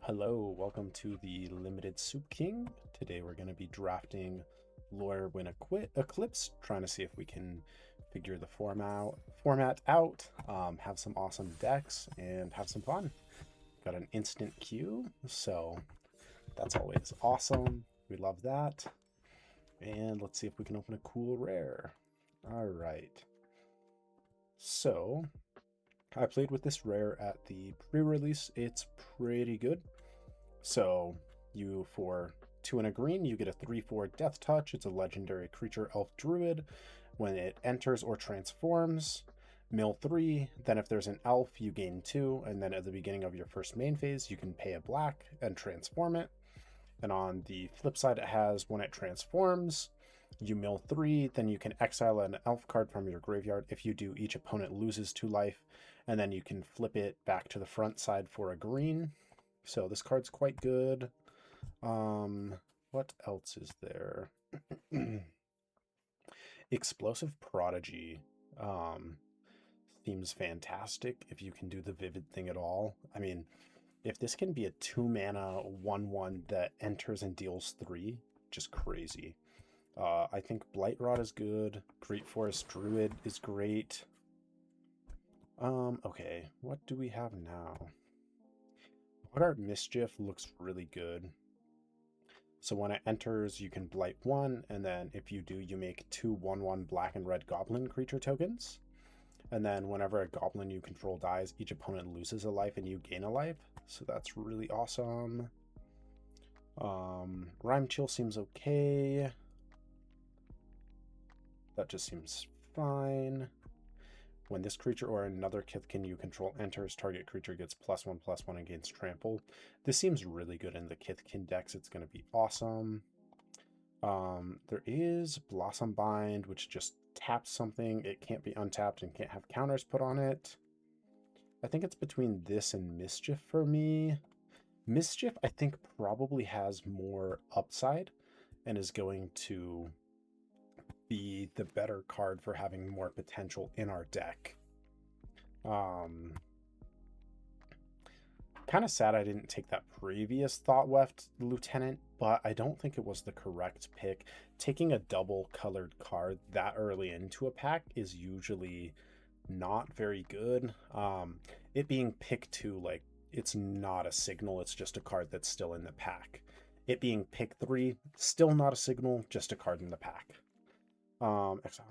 Hello, welcome to the Limited Soup King. Today we're going to be drafting Lorwyn Eclipsed, trying to see if we can figure the format out, have some awesome decks, and have some fun. Got an instant queue, so that's always awesome. We love that. And let's see if we can open a cool rare. All right. So I played with this rare at the pre-release. It's pretty good. So you, for 2 and a green, you get a 3/4 Death Touch. It's a legendary creature elf druid. When it enters or transforms, mill 3. Then if there's an elf, you gain 2. And then at the beginning of your first main phase, you can pay a black and transform it. And on the flip side, it has when it transforms, you mill 3, then you can exile an elf card from your graveyard. If you do, each opponent loses 2 life, and then you can flip it back to the front side for a green. So this card's quite good. What else is there? Explosive Prodigy seems fantastic if you can do the Vivid thing at all. I mean, if this can be a 2 mana 1/1 that enters and deals 3, just crazy. I think Blight Rod is good. Great Forest Druid is great. Okay, what do we have now? Bogart Mischief looks really good. So when it enters, you can Blight 1, and then if you do, you make 2 1/1 black and red goblin creature tokens. And then whenever a goblin you control dies, each opponent loses a life and you gain a life. So that's really awesome. Rhyme Chill seems okay. That just seems fine. When this creature or another Kithkin you control enters, target creature gets +1/+1 against trample. This seems really good in the Kithkin decks. It's going to be awesome. There is Blossom Bind, which just taps something. It can't be untapped and can't have counters put on it. I think it's between this and Mischief for me. Mischief, I think, probably has more upside and is going to be the better card for having more potential in our deck. Kind of sad I didn't take that previous Thought Weft Lieutenant, but I don't think it was the correct pick. Taking a double colored card that early into a pack is usually not very good. It being pick 2, like, it's not a signal, it's just a card that's still in the pack. It being pick 3, still not a signal, just a card in the pack. Exile.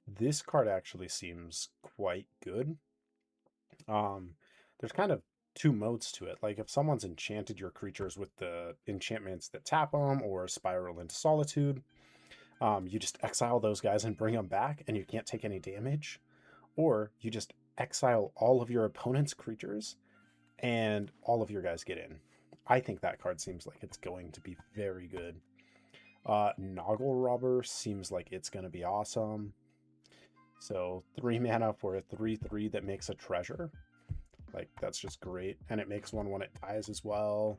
This card actually seems quite good. There's kind of 2 modes to it. Like if someone's enchanted your creatures with the enchantments that tap them or spiral into solitude, you just exile those guys and bring them back and you can't take any damage. Or you just exile all of your opponent's creatures and all of your guys get in. I think that card seems like it's going to be very good. Noggle Robber seems like it's going to be awesome. So 3 mana for a 3/3 that makes a treasure. Like, that's just great. And it makes 1 when it dies as well.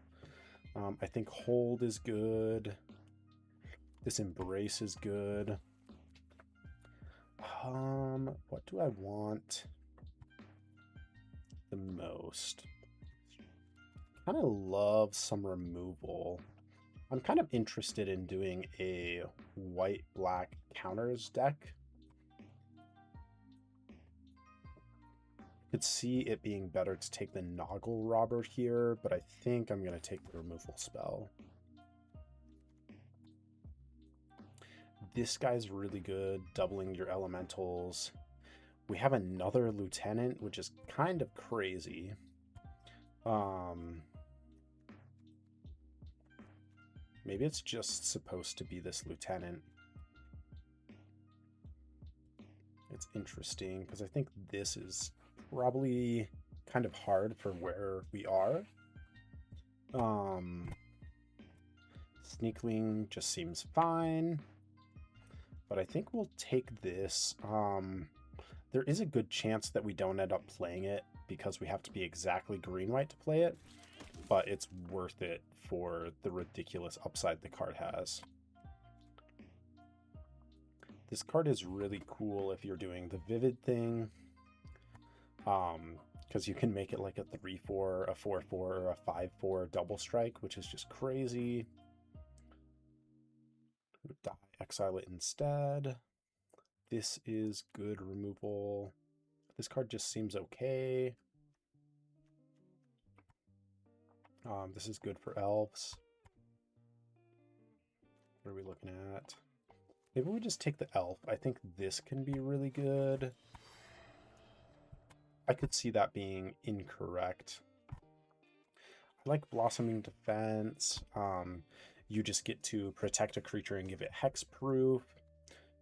I think Hold is good. This Embrace is good. What do I want the most? Kind of love some removal. I'm kind of interested in doing a white-black counters deck. Could see it being better to take the Noggle Robber here, but I think I'm going to take the removal spell. This guy's really good, doubling your elementals. We have another lieutenant, which is kind of crazy. Maybe it's just supposed to be this lieutenant. It's interesting because I think this is probably kind of hard for where we are. Sneakling just seems fine, but I think we'll take this. There is a good chance that we don't end up playing it because we have to be exactly green-white to play it, but it's worth it for the ridiculous upside the card has. This card is really cool if you're doing the Vivid thing. because you can make it like a 3/4, a 4/4, or a 5/4 double strike, which is just crazy. Exile it instead. This is good removal. This card just seems okay. This is good for elves. What are we looking at? Maybe we just take the elf. I think this can be really good. I could see that being incorrect. I like Blossoming Defense. You just get to protect a creature and give it hexproof.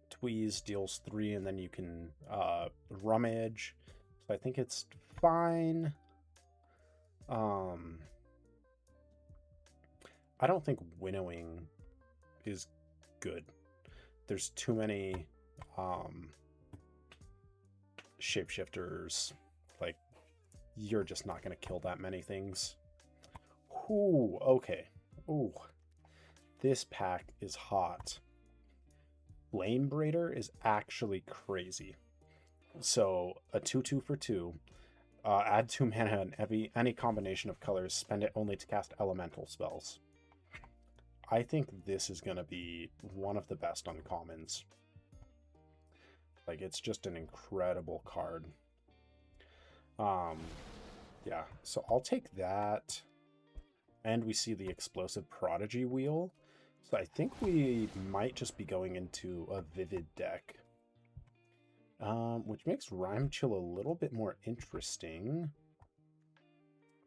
Tweeze deals 3, and then you can rummage. So I think it's fine. I don't think winnowing is good. There's too many shapeshifters. Like, you're just not going to kill that many things. Ooh, okay. Ooh. This pack is hot. Flame Braider is actually crazy. So, a 2/2 for 2. Add 2 mana and any combination of colors. Spend it only to cast elemental spells. I think this is going to be one of the best uncommons. Like, it's just an incredible card. Yeah, so I'll take that. And we see the Explosive Prodigy wheel. So I think we might just be going into a Vivid deck. Which makes Rime Chill a little bit more interesting.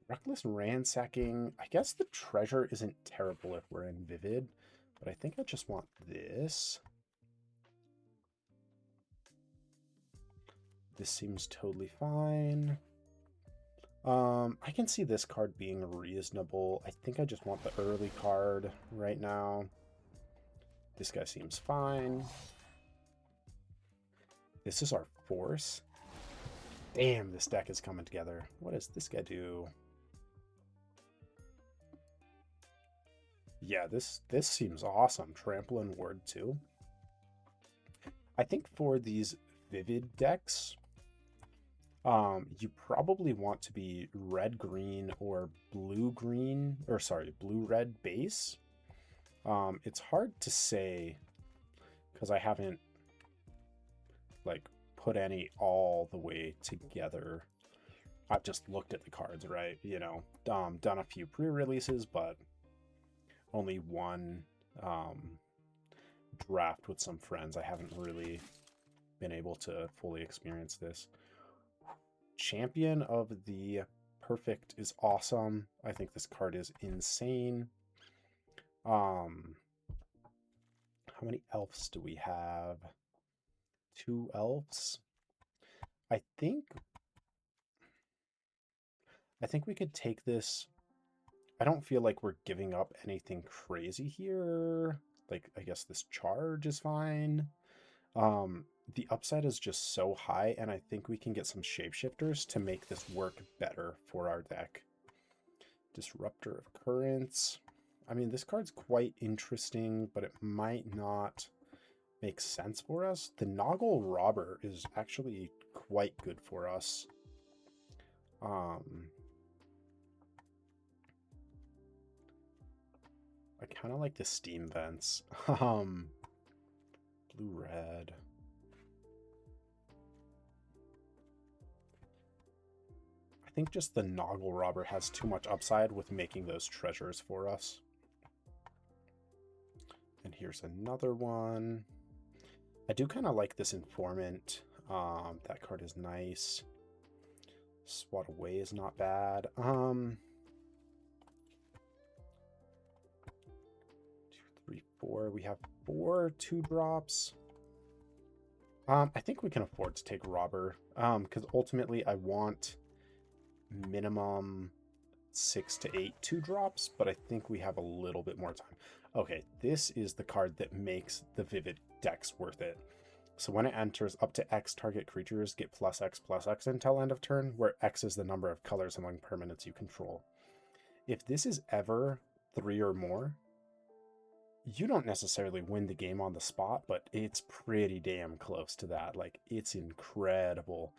Reckless Ransacking. I guess the treasure isn't terrible if we're in Vivid, but I think I just want this. This seems totally fine. I can see this card being reasonable. I think I just want the early card right now. This guy seems fine. This is our force. Damn, this deck is coming together. What does this guy do? Yeah, this seems awesome. Trample and Ward too. I think for these Vivid decks, you probably want to be red-green or blue-green, or sorry, blue-red base. It's hard to say because I haven't like put any all the way together. I've just looked at the cards, right? You know, done a few pre-releases, but only one draft with some friends. I haven't really been able to fully experience this. Champion of the Perfect is awesome. I think this card is insane. How many elves do we have? 2 elves. I think we could take this. I don't feel like we're giving up anything crazy here. Like, I guess this charge is fine. The upside is just so high, and I think we can get some shapeshifters to make this work better for our deck. Disruptor of Currents. I mean, this card's quite interesting, but it might not make sense for us. The Noggle Robber is actually quite good for us. I kind of like the Steam Vents. Blue-red. I think just the Noggle Robber has too much upside with making those treasures for us. And here's another one. I do kind of like this Informant. That card is nice. Swat Away is not bad. 2, 3, 4. We have 4 2-drops. I think we can afford to take Robber. Because ultimately I want minimum 6 to 8 2-drops, but I think we have a little bit more time. Okay, this is the card that makes the Vivid decks worth it. So when it enters, up to X target creatures get +X until end of turn, where X is the number of colors among permanents you control. If this is ever 3 or more, you don't necessarily win the game on the spot, but it's pretty damn close to that. Like, it's incredible.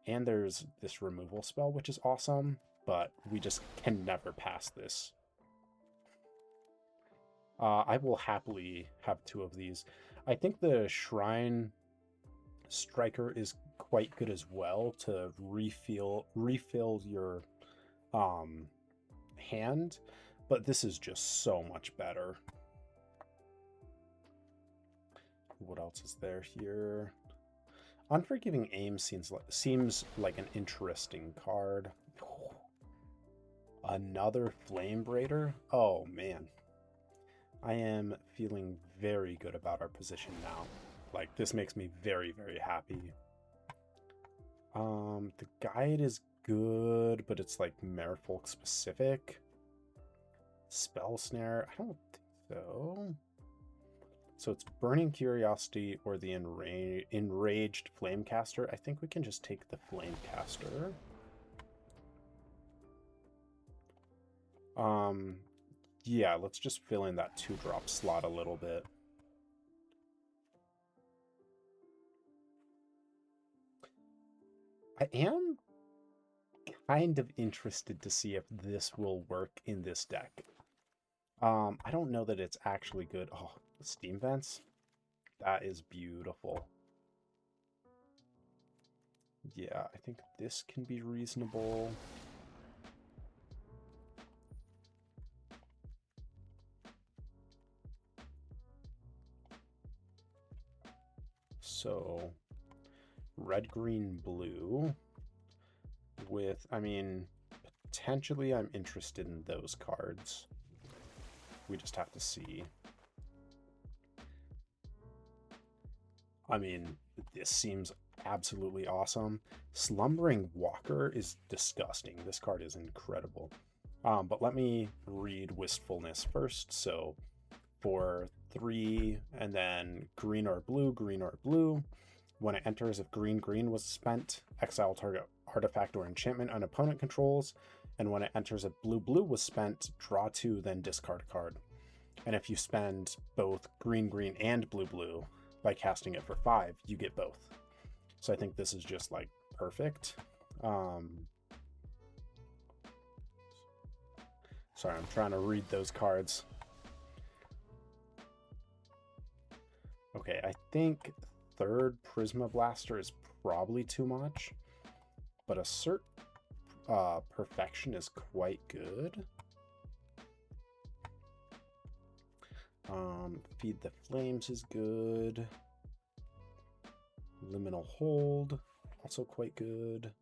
And there's this removal spell, which is awesome, but we just can never pass this. I will happily have 2 of these. I think the Shrine Striker is quite good as well to refill your hand, but this is just so much better. What else is there here? Unforgiving Aim seems like an interesting card. Another Flame Braider? Oh man. I am feeling very good about our position now. Like, this makes me very, very happy. The guide is good, but it's like Merfolk specific. Spell Snare, I don't think so. So it's Burning Curiosity or the Enraged Flamecaster. I think we can just take the Flamecaster. Yeah, let's just fill in that 2-drop slot a little bit. I am kind of interested to see if this will work in this deck. I don't know that it's actually good. Oh, the Steam Vents. That is beautiful. Yeah, I think this can be reasonable. So, red, green, blue with, I mean, potentially I'm interested in those cards. We just have to see. I mean, this seems absolutely awesome. Slumbering Walker is disgusting. This card is incredible. But let me read Wistfulness first. So for 3 and then green or blue. When it enters, if green was spent, exile target artifact or enchantment an opponent controls. And when it enters, if blue was spent, draw 2, then discard a card. And if you spend both green and blue by casting it for 5, you get both. So I think this is just like perfect. Sorry, I'm trying to read those cards. Okay, I think 3rd Prisma Blaster is probably too much, but Assert Perfection is quite good. Feed the Flames is good. Liminal Hold, also quite good.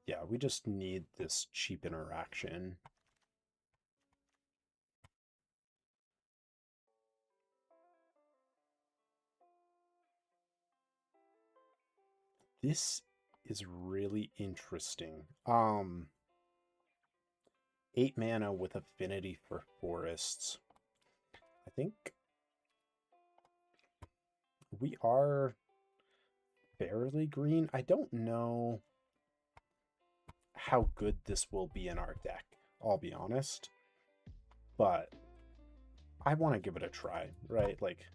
Yeah, we just need this cheap interaction. This is really interesting. 8 mana with affinity for forests. I think we are fairly green. I don't know how good this will be in our deck, I'll be honest. But I want to give it a try, right? Like,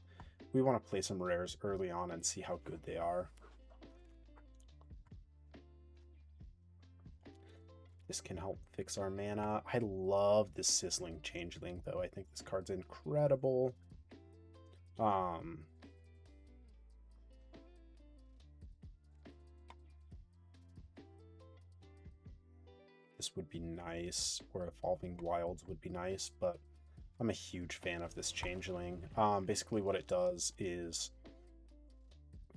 we want to play some rares early on and see how good they are. This can help fix our mana. I love this Sizzling Changeling, though. I think this card's incredible. This would be nice, or Evolving Wilds would be nice, but I'm a huge fan of this Changeling. Basically what it does is,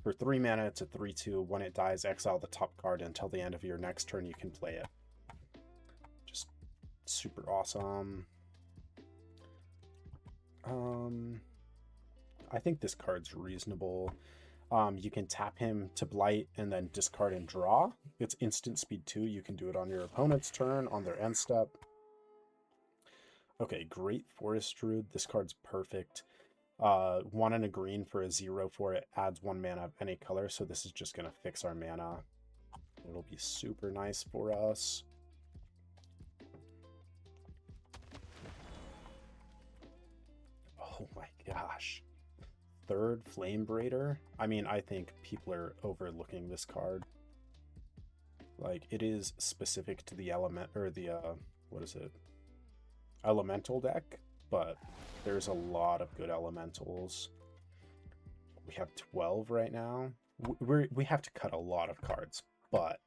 for 3 mana, it's a 3/2. When it dies, exile the top card until the end of your next turn. You can play it. Just super awesome. I think this card's reasonable. You can tap him to Blight and then discard and draw. It's instant speed 2. You can do it on your opponent's turn, on their end step. Okay, Great Forest Druid. This card's perfect. 1 and a green for a 0/4. It adds 1 mana of any color, so this is just going to fix our mana. It'll be super nice for us. Oh my gosh. third Flame Braider. I mean, I think people are overlooking this card. Like, it is specific to the element, or the, what is it? Elemental deck, but there's a lot of good elementals. We have 12 right now. We have to cut a lot of cards, but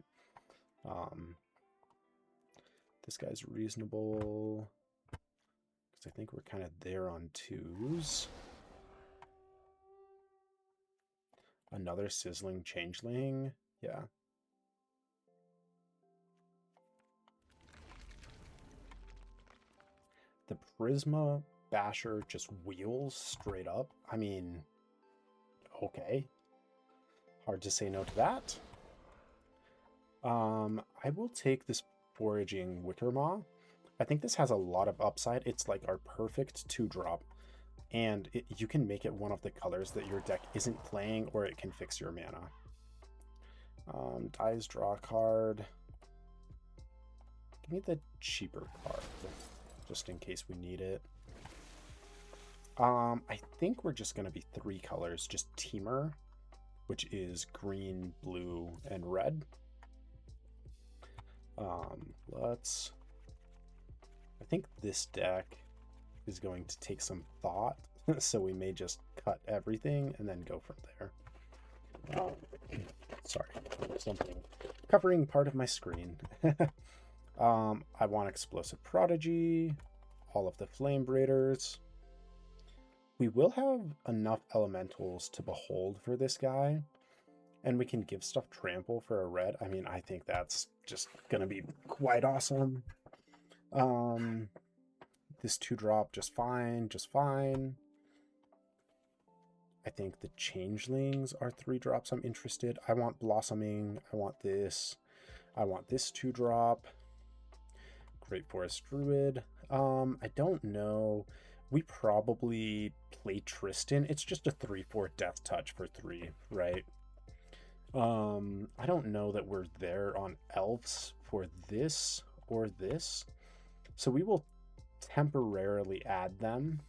this guy's reasonable because I think we're kind of there on 2s. Another Sizzling Changeling, yeah. The Prisma Basher just wheels straight up. I mean, okay. Hard to say no to that. I will take this Foraging Wickermaw. I think this has a lot of upside. It's like our perfect 2-drop. And you can make it one of the colors that your deck isn't playing, or it can fix your mana. Dies, draw a card. Give me the cheaper card, just in case we need it. I think we're just going to be 3 colors, just Temur, which is green, blue, and red. I think this deck is going to take some thought, so we may just cut everything and then go from there. Sorry, something covering part of my screen. I want Explosive Prodigy, all of the Flame Braiders. We will have enough elementals to behold for this guy, and we can give stuff trample for a red. I mean, I think that's just gonna be quite awesome. This 2-drop, just fine, just fine. I think the Changelings are 3-drops I'm interested. I want Blossoming, I want this 2-drop. Great Forest Druid. I don't know. We probably play Tristan. It's just a 3/4 Death Touch for 3, right? I don't know that we're there on Elves for this or this. So we will temporarily add them.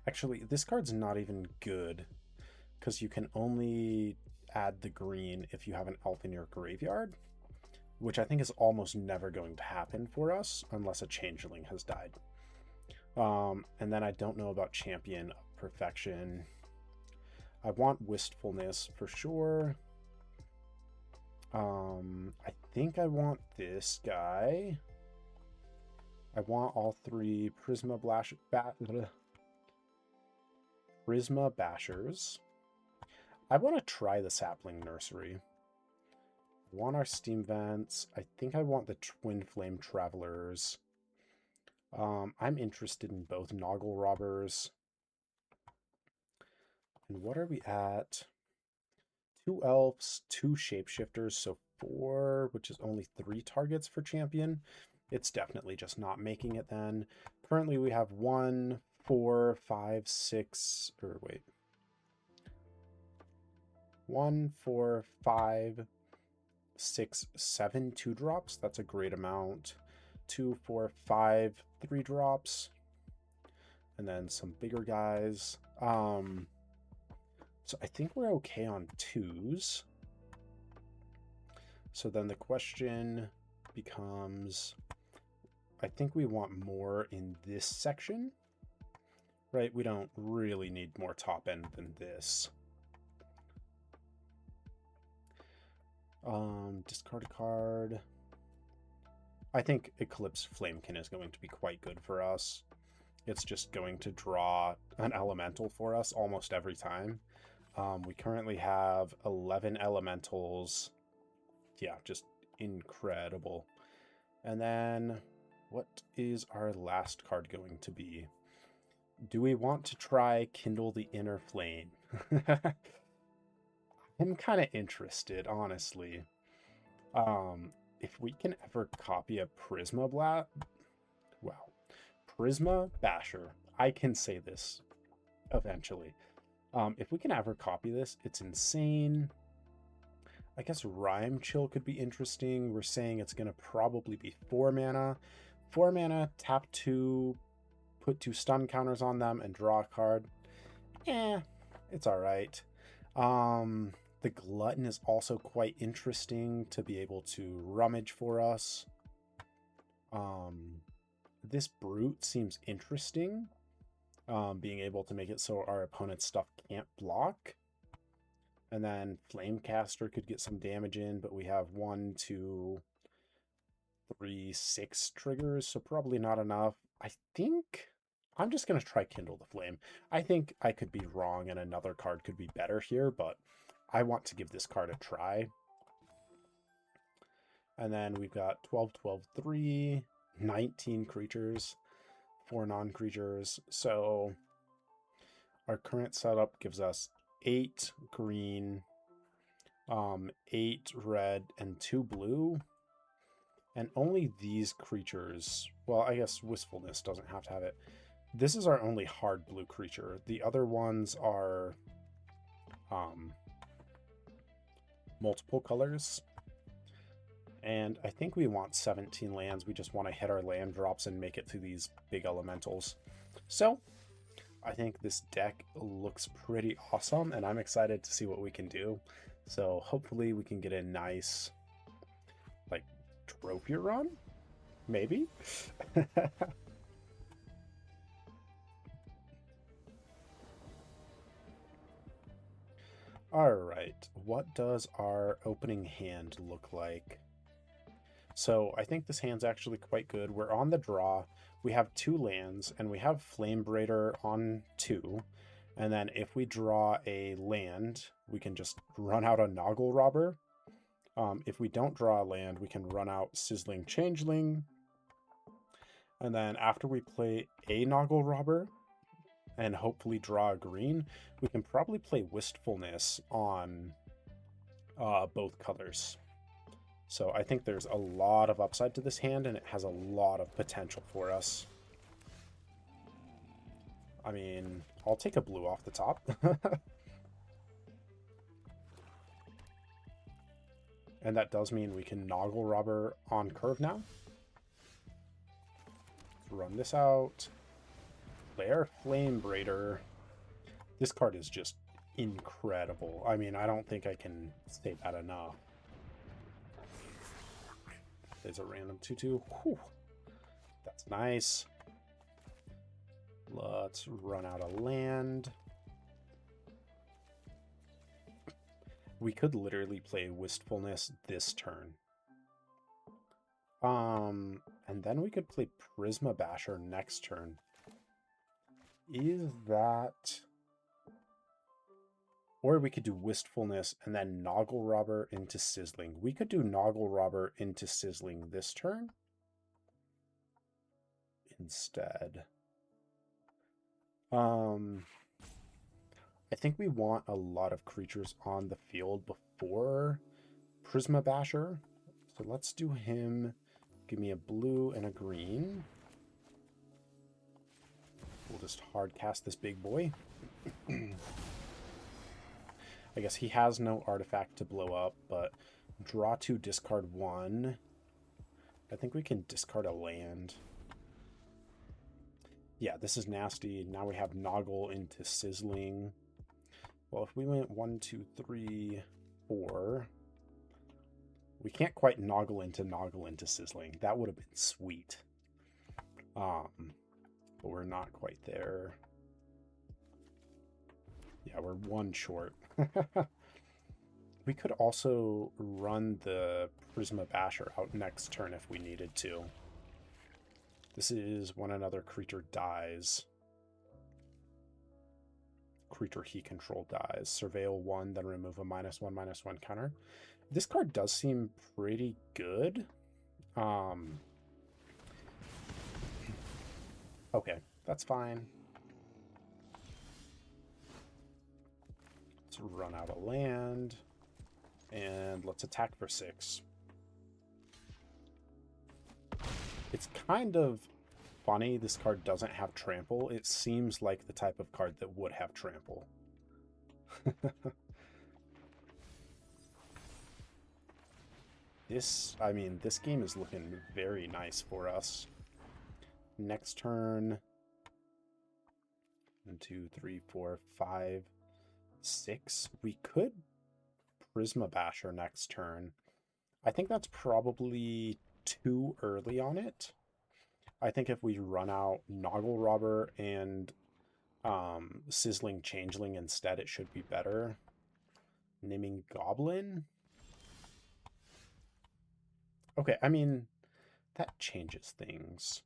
Actually, this card's not even good because you can only add the green if you have an elf in your graveyard, which I think is almost never going to happen for us unless a changeling has died. And then I don't know about Champion of Perfection. I want Wistfulness for sure. I think I want this guy. I want all 3 Prisma Bashers. I want to try the Sapling Nursery. I want our Steam Vents. I think I want the Twin Flame Travelers. I'm interested in both Noggle Robbers. And what are we at? 2 Elves, 2 Shapeshifters, so 4, which is only 3 targets for Champion. It's definitely just not making it then. Currently we have 1, 4, 5, 6, or wait. 1, 4, 5, 6, 7 2-drops. That's a great amount. 2, 4, 5 3-drops. And then some bigger guys. So I think we're okay on 2s. So then the question becomes, I think we want more in this section, right? We don't really need more top end than this. Discard a card. I think Eclipsed Flamekin is going to be quite good for us. It's just going to draw an elemental for us almost every time. We currently have 11 elementals. Yeah, just incredible. And then what is our last card going to be? Do we want to try Kindle the Inner Flame? I'm kind of interested, honestly. If we can ever copy a Prisma Basher, I can say this eventually. If we can ever copy this, it's insane. I guess Rhyme Chill could be interesting. We're saying it's going to probably be 4 mana. 4 mana, tap 2, put 2 stun counters on them, and draw a card. it's all right. The Glutton is also quite interesting to be able to rummage for us. This Brute seems interesting. Being able to make it so our opponent's stuff can't block. And then Flamecaster could get some damage in, but we have 1, 2, 3, 6 triggers, so probably not enough. I think I'm just going to try Kindle the Flame. I think I could be wrong and another card could be better here, but I want to give this card a try. And then we've got 12, 12, 3, 19 creatures, 4 non-creatures. So our current setup gives us 8 green, 8 red, and 2 blue. And only these creatures, well, I guess Wistfulness doesn't have to have it. This is our only hard blue creature. The other ones are multiple colors. And I think we want 17 lands. We just want to hit our land drops and make it to these big elementals. So I think this deck looks pretty awesome, and I'm excited to see what we can do. So hopefully we can get a nice, like, trophy run? Maybe? Alright, what does our opening hand look like? So I think this hand's actually quite good. We're on the draw. We have 2 lands, and we have Flame Braider on 2. And then if we draw a land, we can just run out a Noggle Robber. If we don't draw a land, we can run out Sizzling Changeling. And then after we play a Noggle Robber, and hopefully draw a green, we can probably play Wistfulness on both colors. So I think there's a lot of upside to this hand, and it has a lot of potential for us. I mean, I'll take a blue off the top. And that does mean we can Noggle Robber on curve now. Let's run this out. Play our Flame Braider. This card is just incredible. I mean, I don't think I can say that enough. There's a random 2/2. Whew. That's nice. Let's run out a land. We could literally play Wistfulness this turn. And then we could play Prisma Basher next turn. Is that... Or we could do Wistfulness and then Noggle Robber into Sizzling. We could do Noggle Robber into Sizzling this turn instead. I think we want a lot of creatures on the field before Prisma Basher. So let's do him. Give me a blue and a green. We'll just hard cast this big boy. I guess he has no artifact to blow up, but draw 2, discard 1. I think we can discard a land. Yeah, this is nasty. Now we have Noggle into Sizzling. Well, if we went 1, 2, 3, 4, we can't quite Noggle into Sizzling. That would have been sweet. But we're not quite there. Yeah, we're 1 short. We could also run the Prisma Basher out next turn if we needed to. This is when another creature dies. Creature he controlled dies. Surveil 1, then remove a -1/-1 counter. This card does seem pretty good. Okay, that's fine. Let's run out a land. And let's attack for 6. It's kind of funny this card doesn't have trample. It seems like the type of card that would have trample. This game is looking very nice for us. Next turn, 1, 2, 3, 4, 5, 6. We could Prisma Basher next turn. I think that's probably too early on it. I think if we run out Noggle Robber and Sizzling Changeling instead, it should be better. Naming Goblin? Okay, I mean, that changes things.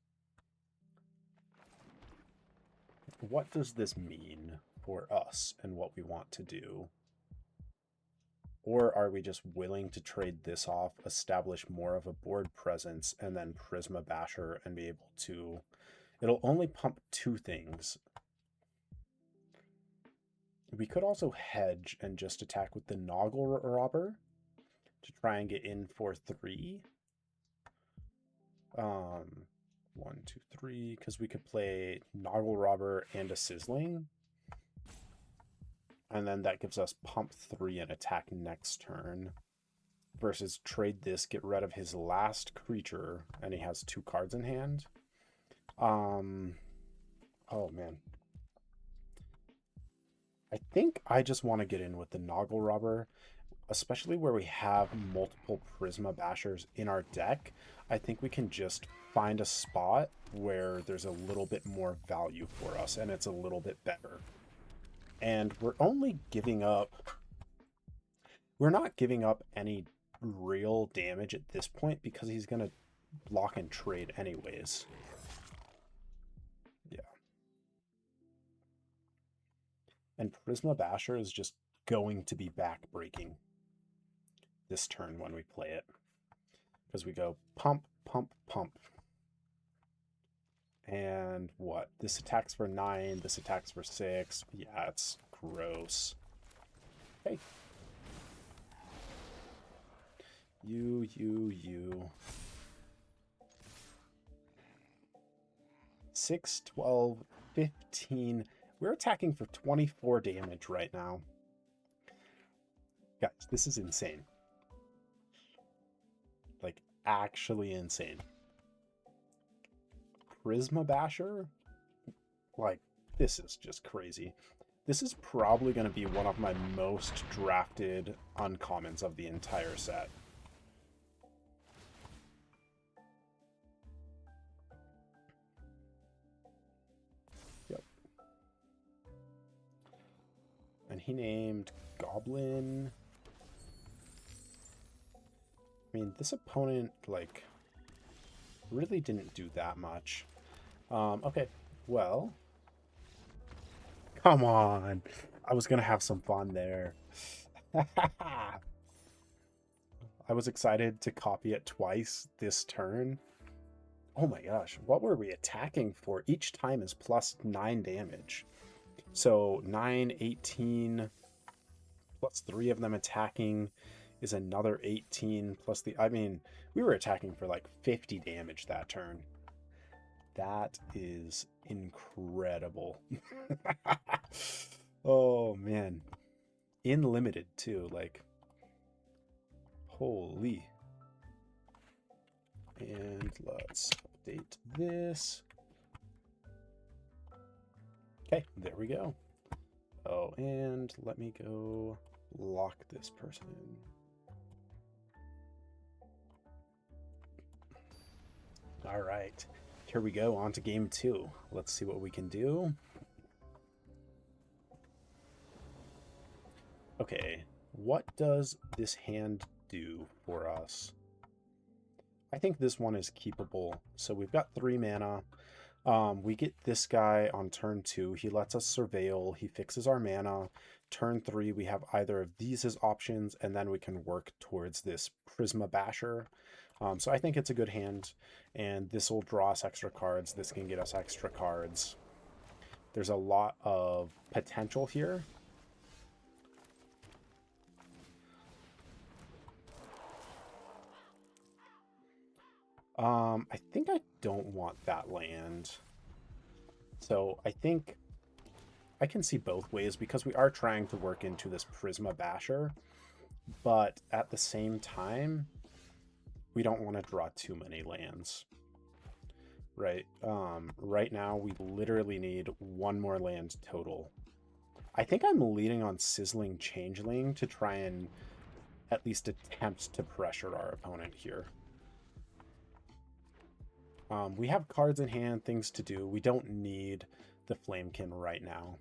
What does this mean for us and what we want to do? Or are we just willing to trade this off, establish more of a board presence, and then Prisma Basher and be able to... It'll only pump 2 things. We could also hedge and just attack with the Noggle Robber to try and get in for 3. 1, 2, 3, because we could play Noggle Robber and a Sizzling. And then that gives us pump 3 and attack next turn. Versus trade this, get rid of his last creature, and he has 2 cards in hand. Oh man. I think I just want to get in with the Noggle Robber, especially where we have multiple Prisma Bashers in our deck. I think we can just find a spot where there's a little bit more value for us, and it's a little bit better. And we're only giving up... We're not giving up any real damage at this point because he's going to block and trade anyways. Yeah. And Prisma Basher is just going to be back-breaking this turn when we play it. Because we go pump, pump, pump. And what? This attacks for 9, this attacks for 6. Yeah, it's gross. Hey. You. 6, 12, 15. We're attacking for 24 damage right now. Guys, this is insane. Like, actually insane. Prisma Basher? Like, this is just crazy. This is probably going to be one of my most drafted uncommons of the entire set. Yep. And he named Goblin. I mean, this opponent, like, really didn't do that much. Okay, well... Come on! I was gonna have some fun there. I was excited to copy it twice this turn. Oh my gosh, what were we attacking for? Each time is plus 9 damage. So 9, 18, plus 3 of them attacking is another 18, plus the... I mean, we were attacking for like 50 damage that turn. That is incredible. Oh, man. In Limited, too. Like, holy. And let's update this. Okay, there we go. Oh, and let me go lock this person in. All right, here we go, on to game 2. Let's see what we can do. Okay, what does this hand do for us? I think this one is keepable. So we've got 3 mana. We get this guy on turn 2. He lets us surveil. He fixes our mana. Turn 3, we have either of these as options, and then we can work towards this Prisma Basher. So I think it's a good hand, and this will draw us extra cards. This can get us extra cards. There's a lot of potential here. I think I don't want that land. So I think I can see both ways because we are trying to work into this Prisma Basher, but at the same time, we don't want to draw too many lands. right? Right now we literally need one more land total. I think I'm leaning on Sizzling Changeling to try and at least attempt to pressure our opponent here. We have cards in hand, things to do. We don't need the Flamekin right now.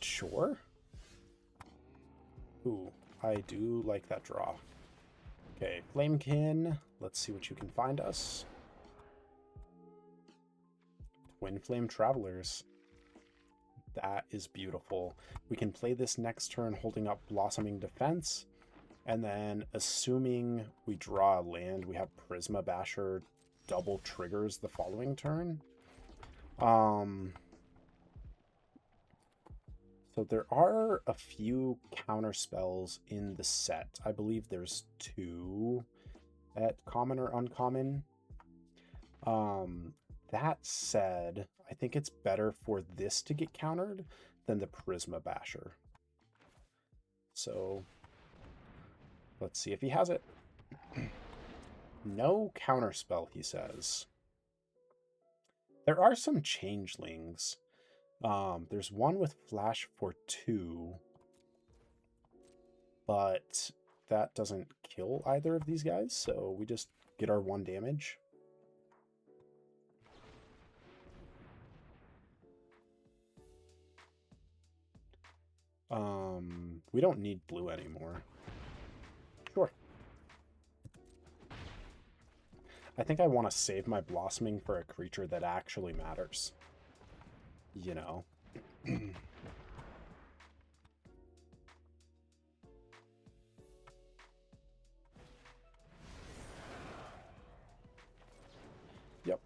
Sure. Ooh, I do like that draw. Okay, Flamekin. Let's see what you can find us. Twin Flame Travelers. That is beautiful. We can play this next turn holding up Blossoming Defense. And then assuming we draw a land, we have Prisma Basher double triggers the following turn. So there are a few counter spells in the set. I believe there's 2 at common or uncommon. That said, I think it's better for this to get countered than the Prisma Basher. So let's see if he has it. No counter spell, he says. There are some changelings. There's one with flash for 2, but that doesn't kill either of these guys, so we just get our 1 damage. We don't need blue anymore. Sure. I think I want to save my Blossoming for a creature that actually matters. You know. Yep.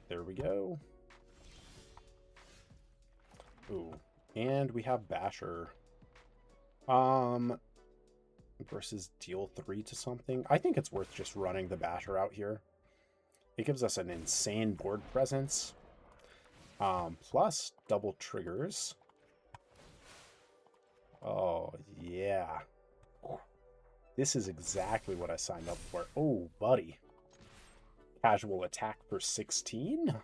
There we go. Ooh. And we have Basher. Versus deal 3 to something. I think it's worth just running the Basher out here. It gives us an insane board presence. Plus double triggers. Oh, yeah. This is exactly what I signed up for. Oh, buddy. Casual attack for 16?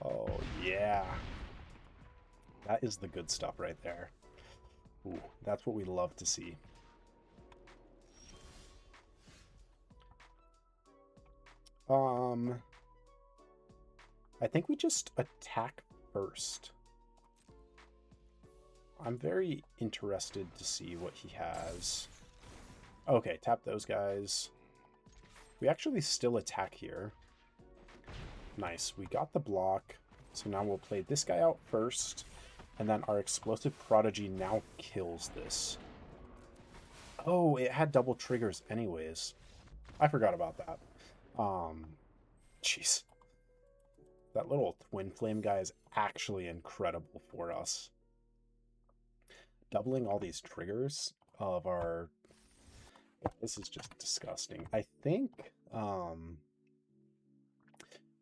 Oh, yeah. That is the good stuff right there. Ooh, that's what we love to see. I think we just attack first. I'm very interested to see what he has. Okay, tap those guys. We actually still attack here. Nice, we got the block. So now we'll play this guy out first. And then our Explosive Prodigy now kills this. Oh, it had double triggers anyways. I forgot about that. Jeez. That little Twin Flame guy is actually incredible for us. Doubling all these triggers of our... This is just disgusting. I think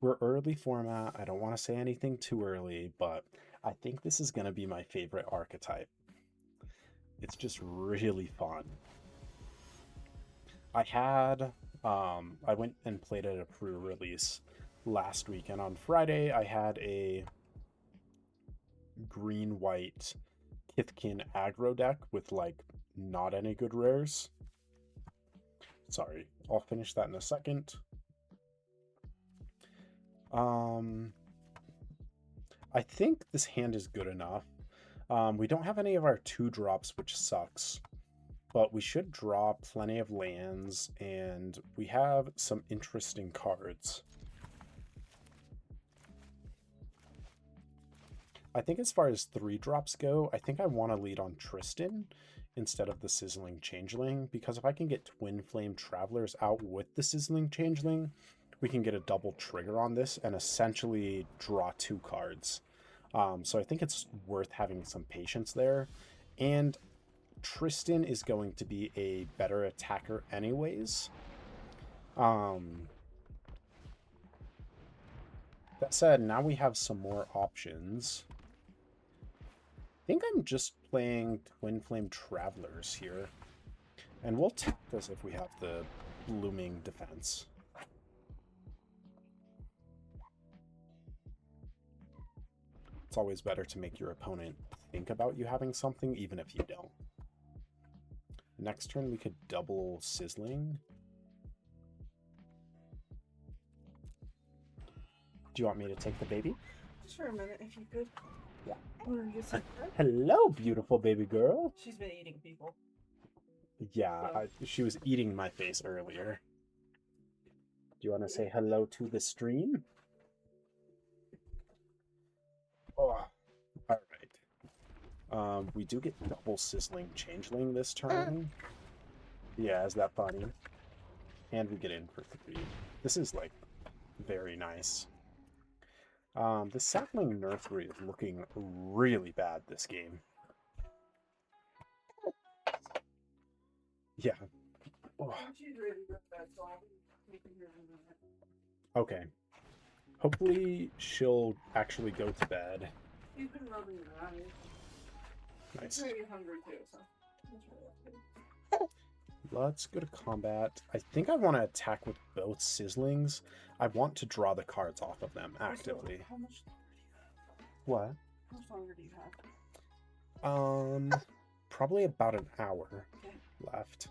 we're early format. I don't want to say anything too early, but I think this is going to be my favorite archetype. It's just really fun. I went and played at a pre-release last week, and on Friday I had a green-white Kithkin aggro deck with like not any good rares. Sorry, I'll finish that in a second. I think this hand is good enough. We don't have any of our 2-drops, which sucks. But we should draw plenty of lands, and we have some interesting cards. I think as far as 3-drops go, I think I want to lead on Tristan instead of the Sizzling Changeling, because if I can get Twin Flame Travelers out with the Sizzling Changeling, we can get a double trigger on this and essentially draw 2 cards. So I think it's worth having some patience there. And Tristan is going to be a better attacker anyways. That said, now we have some more options. think I'm just playing Twin Flame Travelers here. And we'll tap this if we have the looming defense. It's always better to make your opponent think about you having something, even if you don't. Next turn, we could double Sizzling. Do you want me to take the baby? Just for a minute, if you could. Yeah. Hello, beautiful baby girl. She's been eating people. Yeah, So. she was eating my face earlier. Do you want to say hello to the stream? Oh, all right. We do get double Sizzling Changeling this turn. Yeah, is that funny? And we get in for 3. This is, like, very nice. The Sapling Nursery is looking really bad this game. Yeah. Oh. Okay. Hopefully she'll actually go to bed. You've been rubbing your eyes. Nice. I'm very hungry too, so. Let's go to combat. I think I want to attack with both Sizzlings. I want to draw the cards off of them actively. How much longer do you have? What? How much longer do you have? Probably about an hour left.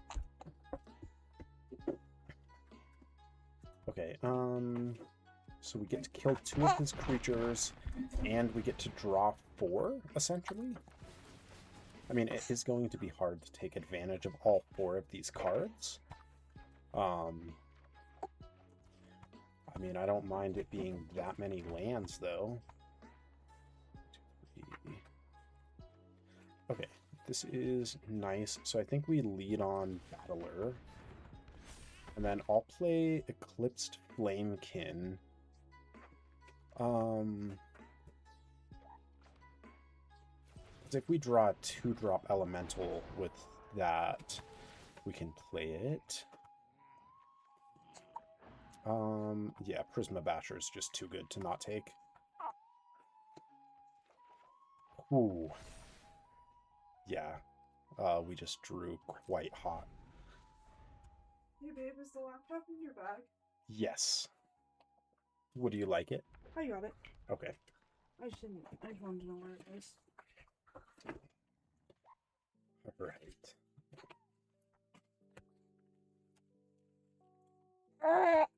Okay, so we get to kill 2 of his creatures, and we get to draw 4, essentially. I mean, it is going to be hard to take advantage of all 4 of these cards. I mean, I don't mind it being that many lands, though. 2, 3. Okay, this is nice. So I think we lead on Battler. And then I'll play Eclipsed Flamekin. If we draw a 2-drop elemental with that, we can play it. Yeah, Prisma Basher is just too good to not take. Ooh. Yeah, we just drew quite hot. Hey babe, is the laptop in your bag? Yes. Would you like it? I got it. Okay. I just wanted to know where it is. All right.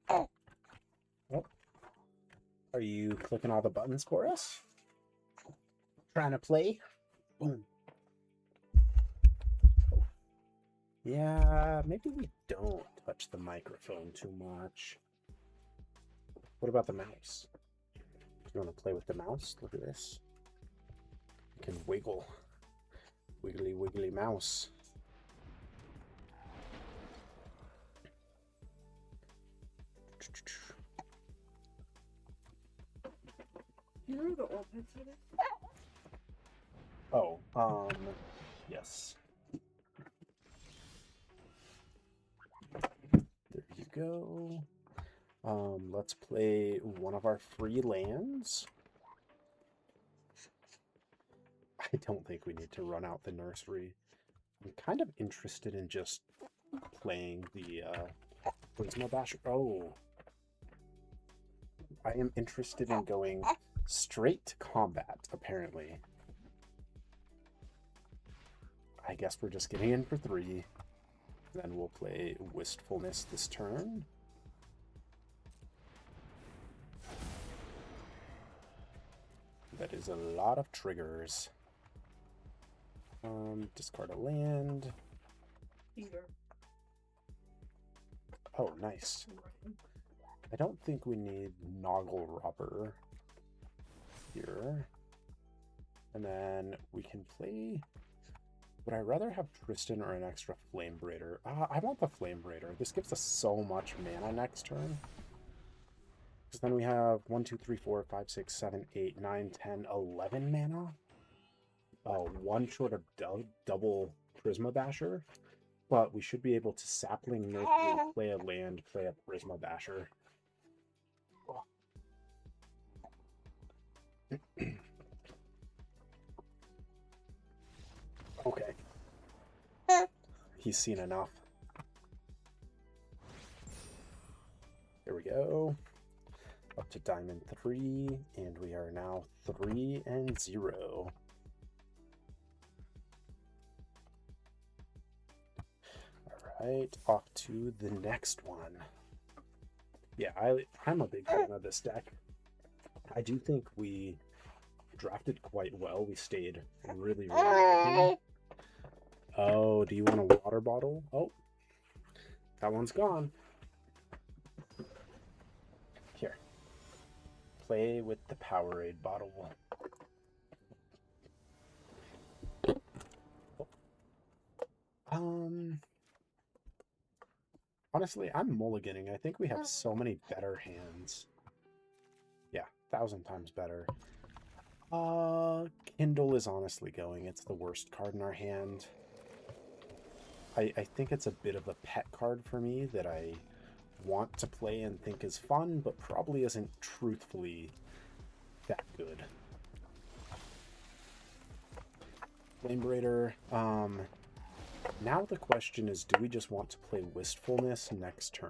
Oh. Are you clicking all the buttons for us? Trying to play? Boom. Yeah, maybe we don't touch the microphone too much. What about the mouse? Do you want to play with the mouse? Look at this. You can wiggle. Wiggly, wiggly mouse. You know where the old headset is? Oh, yes. There you go. Let's play one of our free lands. I don't think we need to run out the nursery. I'm kind of interested in just playing the Prisma Basher. Oh. I am interested in going straight to combat, apparently. I guess we're just getting in for 3. Then we'll play Wistfulness this turn. That is a lot of triggers. Discard a land. Either. Oh, nice. I don't think we need Noggle Robber here. And then we can play... Would I rather have Tristan or an extra Flame Braider? I want the Flame Braider. This gives us so much mana next turn. Because then we have 1, 2, 3, 4, 5, 6, 7, 8, 9, 10, 11 mana. One short of double Prisma Basher. But we should be able to Sapling Nursery, play a land, play a Prisma Basher. he's seen enough. Here we go. Up to Diamond 3, and we are now 3-0. Alright, off to the next one. Yeah, I'm a big fan of this deck. I do think we drafted quite well. We stayed really, really open. Oh, do you want a water bottle? Oh, that one's gone. Here. Play with the Powerade bottle. Honestly, I'm mulliganing. I think we have so many better hands. Yeah, 1,000 times better. Kindle is honestly going. It's the worst card in our hand. I think it's a bit of a pet card for me that I want to play and think is fun, but probably isn't truthfully that good. Flame Raider. Now the question is, do we just want to play Wistfulness next turn?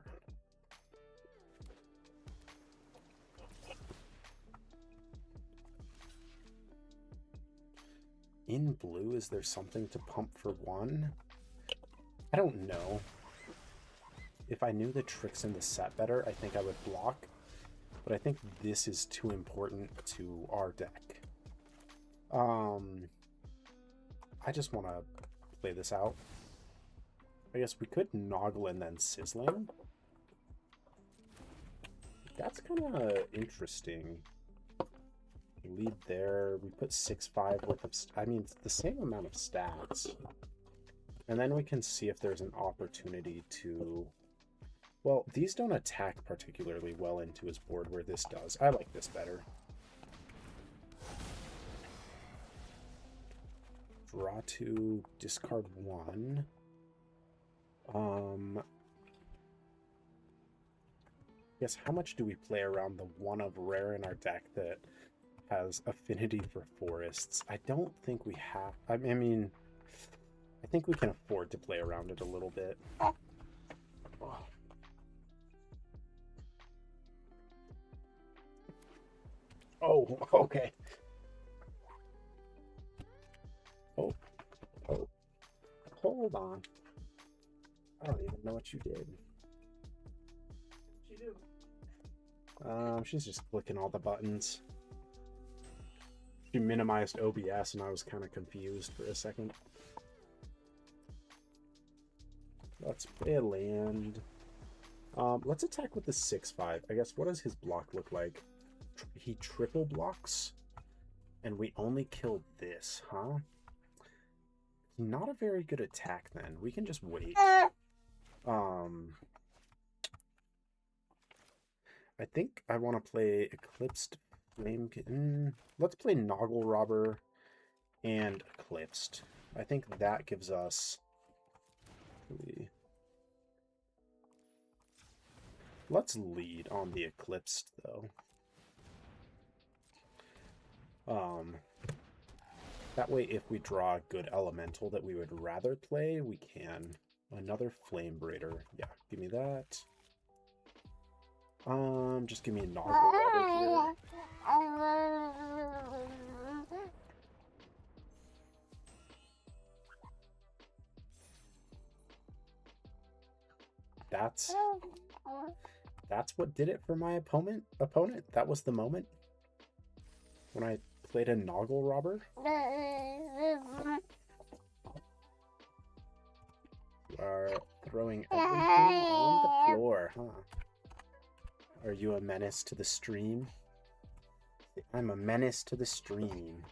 In blue, is there something to pump for 1? I don't know. If I knew the tricks in the set better, I think I would block. But I think this is too important to our deck. I just want to play this out. I guess we could Noggle and then Sizzling. That's kind of interesting. Lead there. We put 6/5 worth of... I mean, it's the same amount of stats. And then we can see if there's an opportunity to... Well, these don't attack particularly well into his board where this does. I like this better. Draw 2, discard 1. Guess how much do we play around the 1 of rare in our deck that has affinity for forests? I don't think we have... I mean, I think we can afford to play around it a little bit. Oh, okay. Oh. Hold on. I don't even know what you did. What'd you do? She's just clicking all the buttons. She minimized OBS and I was kind of confused for a second. Let's play a land. Let's attack with the 6/5. I guess, what does his block look like? He triple blocks? And we only killed this, huh? Not a very good attack then. We can just wait. I think I want to play Eclipsed Flame. Let's play Noggle Robber and Eclipsed. I think that gives us... Let's lead on the Eclipsed, though. That way, if we draw a good elemental that we would rather play, we can. Another Flame Raider. Yeah, give me that. Just give me a Noggle Robber here. That's what did it for my opponent. That was the moment when I played a Noggle Robber. You are throwing everything on the floor, huh? Are you a menace to the stream? I'm a menace to the stream.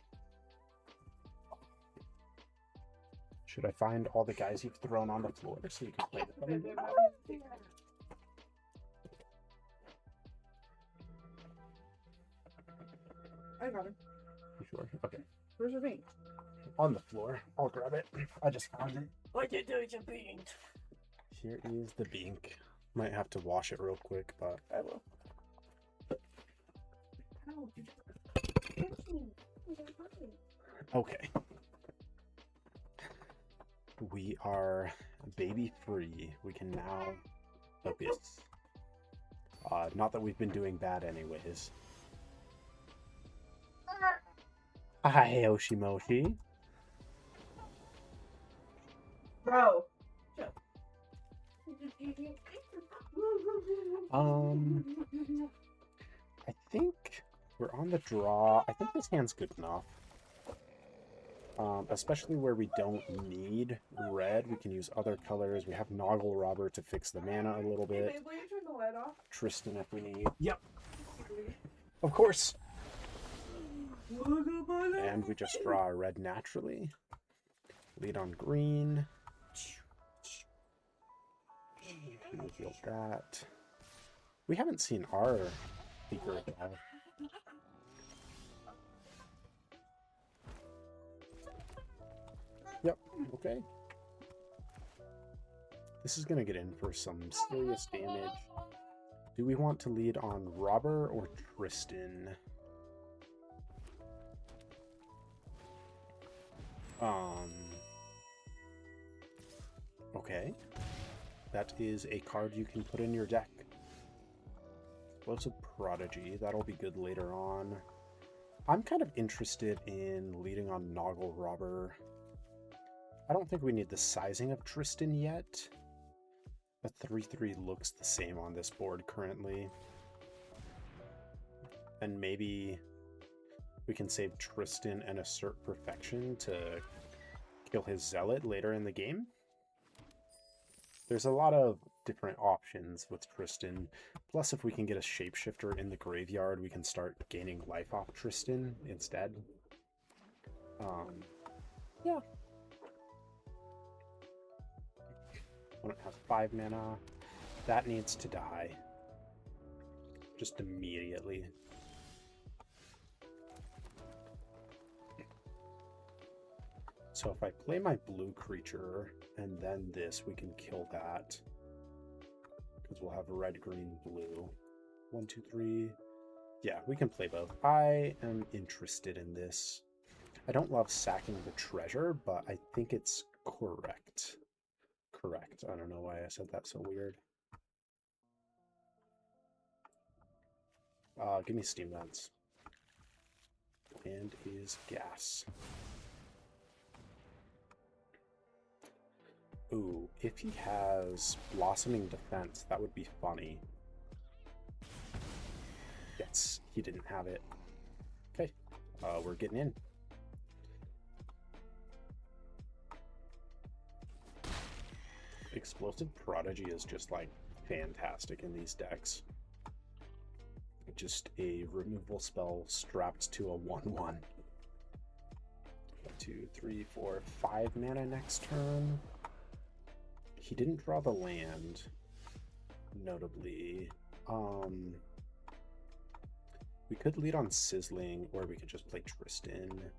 Should I find all the guys you've thrown on the floor so you can play them? I got him. You sure? Okay. Where's your paint? On the floor. I'll grab it. I just found it. What you do with your paint? Here is the bink. Might have to wash it real quick, but I will. Okay. We are baby free. We can now focus. Not that we've been doing bad anyways. Hi, Oshimoshi. Bro. I think we're on the draw. I think this hand's good enough. Especially where we don't need red. We can use other colors. We have Noggle Robber to fix the mana a little bit. Hey, babe, will you turn the light off? Tristan if we need. Yep. Of course. And we just draw a red naturally. Lead on green. Reveal that. We haven't seen our speaker yet. Yep, okay. This is going to get in for some serious damage. Do we want to lead on Robber or Tristan? Okay. That is a card you can put in your deck. Explosive Prodigy. That'll be good later on. I'm kind of interested in leading on Noggle Robber. I don't think we need the sizing of Tristan yet. A 3/3 looks the same on this board currently. And maybe we can save Tristan and Assert Perfection to kill his Zealot later in the game. There's a lot of different options with Tristan. Plus, if we can get a Shapeshifter in the graveyard, we can start gaining life off Tristan instead. Yeah. Opponent has 5 mana. That needs to die. Just immediately. So if I play my blue creature and then this, we can kill that. Because we'll have red, green, blue. 1, 2, 3. Yeah, we can play both. I am interested in this. I don't love sacking the treasure, but I think it's correct. Correct. I don't know why I said that so weird. Give me Steam Vents. And is gas. Ooh, if he has Blossoming Defense, that would be funny. Yes, he didn't have it. Okay, we're getting in. Explosive Prodigy is just, like, fantastic in these decks. Just a removal spell strapped to a 1/1. 2, 3, 4, 5 mana next turn. He didn't draw the land, notably. We could lead on Sizzling, or we could just play Tristan.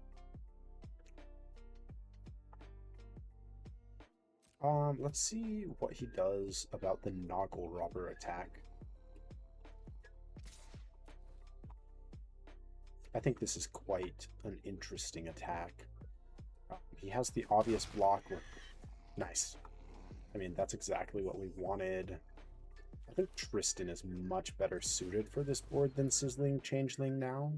Let's see what he does about the Noggle Robber attack. I think this is quite an interesting attack. He has the obvious block with... Nice. I mean, that's exactly what we wanted. I think Tristan is much better suited for this board than Sizzling Changeling now.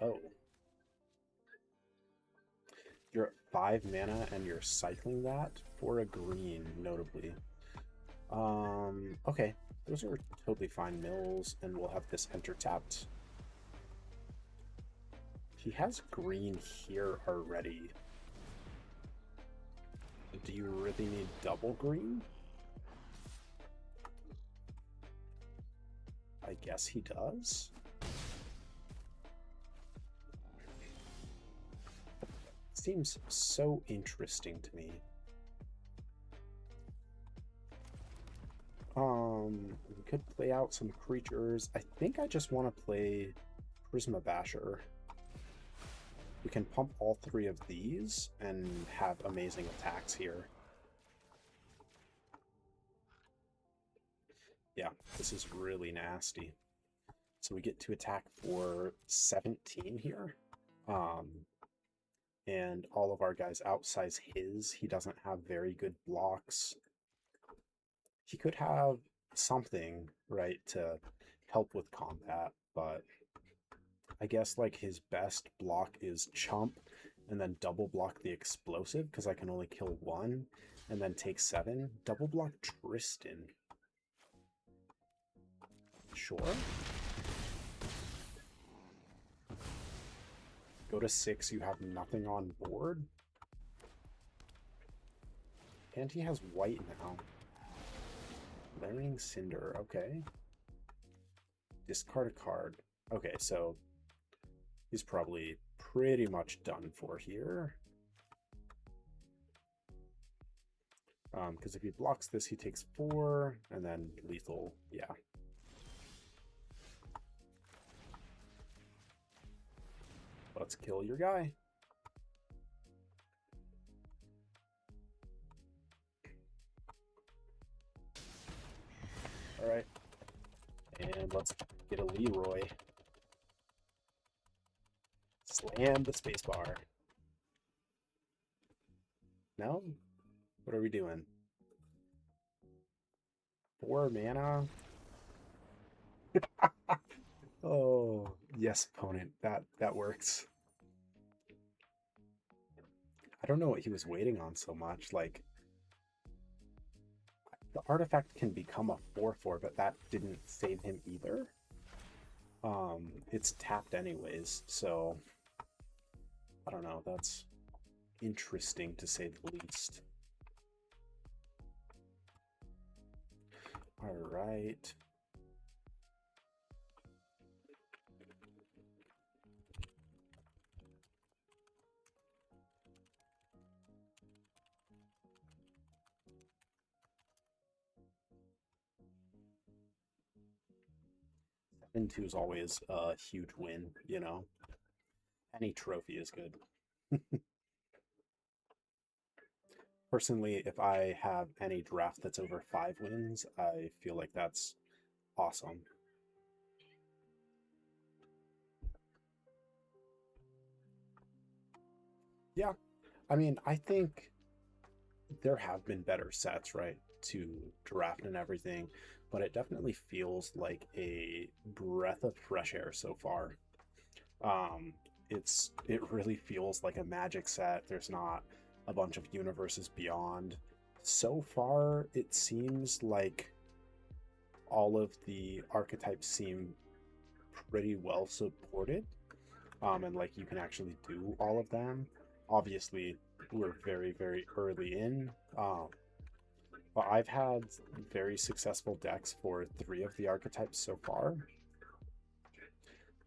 Oh. You're at 5 mana and you're cycling that for a green, notably. Okay. Those are totally fine mills, and we'll have this enter tapped. He has green here already. Do you really need double green? I guess he does. Seems so interesting to me. We could play out some creatures. I think I just want to play Prisma Basher. We can pump all 3 of these and have amazing attacks here. Yeah, this is really nasty. So we get to attack for 17 here. And all of our guys outsize his. He doesn't have very good blocks. He could have something, right, to help with combat, but I guess like his best block is Chump and then double block the explosive because I can only kill one and then take 7. Double block Tristan. Sure. Go to 6, you have nothing on board. And he has white now. Layering Cinder, okay. Discard a card. Okay, so he's probably pretty much done for here. Because if he blocks this, he takes 4, and then lethal, yeah. Let's kill your guy. All right. And let's get a Leroy. Slam the spacebar. No? What are we doing? 4 mana? Oh, yes, opponent. That works. I don't know what he was waiting on so much. Like, the artifact can become a 4/4, but that didn't save him either. It's tapped anyways, so I don't know. That's interesting to say the least. All right. And 2 is always a huge win, you know. Any trophy is good. Personally, if I have any draft that's over 5 wins, I feel like that's awesome. Yeah, I mean, I think there have been better sets, right, to draft and everything, but it definitely feels like a breath of fresh air so far. It really feels like a Magic set. There's not a bunch of universes beyond. So far, it seems like all of the archetypes seem pretty well supported, and like you can actually do all of them. Obviously, we're very, very early in, but I've had very successful decks for 3 of the archetypes so far.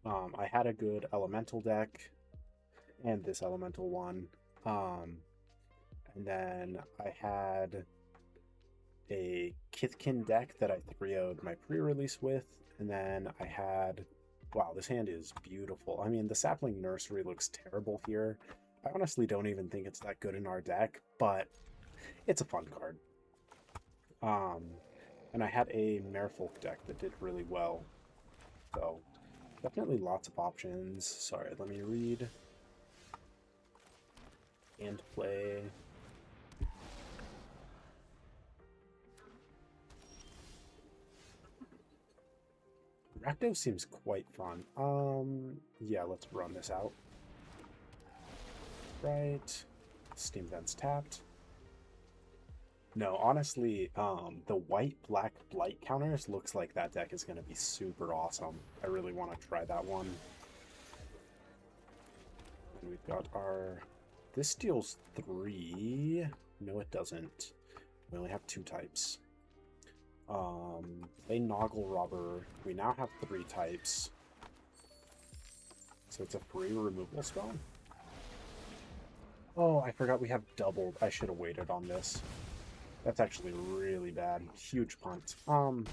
I had a good elemental deck and this elemental one. And then I had a Kithkin deck that I 3-0'd my pre-release with. And then I had, wow, this hand is beautiful. I mean, the Sapling Nursery looks terrible here. I honestly don't even think it's that good in our deck, but it's a fun card. And I had a Merfolk deck that did really well. So definitely lots of options. Sorry, let me read. And play. Rakdos seems quite fun. Yeah, let's run this out. Right. Steam Vent's tapped. No, honestly, the white-black blight counters looks like that deck is going to be super awesome. I really want to try that one. And we've got our... This deals 3. No, it doesn't. We only have 2 types. Play Noggle Robber. We now have 3 types. So it's a free removal spell. Oh, I forgot we have doubled. I should have waited on this. That's actually really bad. Huge punt. I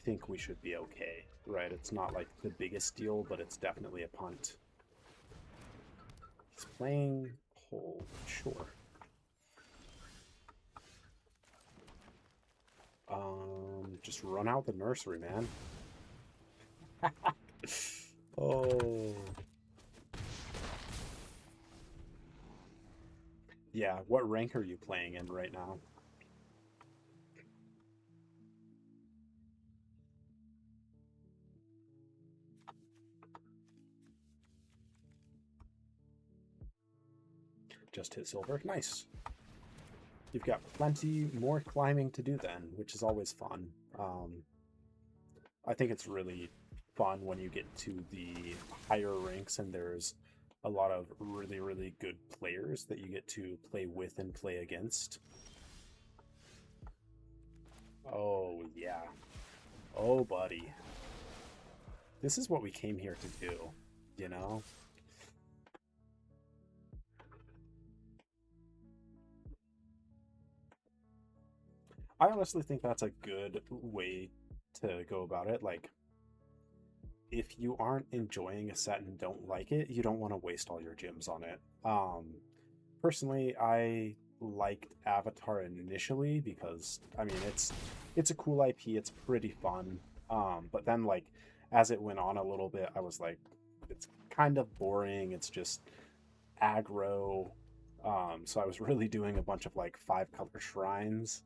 think we should be okay, right? It's not like the biggest deal, but it's definitely a punt. He's playing Hold. Sure. Just run out the nursery, man. Oh. Yeah, what rank are you playing in right now? Just hit silver. Nice. You've got plenty more climbing to do then, which is always fun. I think it's really fun when you get to the higher ranks and there's a lot of really, really good players that you get to play with and play against. Oh, yeah. Oh, buddy. This is what we came here to do, you know? I honestly think that's a good way to go about it. Like, if you aren't enjoying a set and don't like it, you don't want to waste all your gems on it. Personally, I liked Avatar initially because I mean it's a cool IP, it's pretty fun. But then like as it went on a little bit, I was like, it's kind of boring. It's just aggro. So I was really doing a bunch of like 5-color shrines,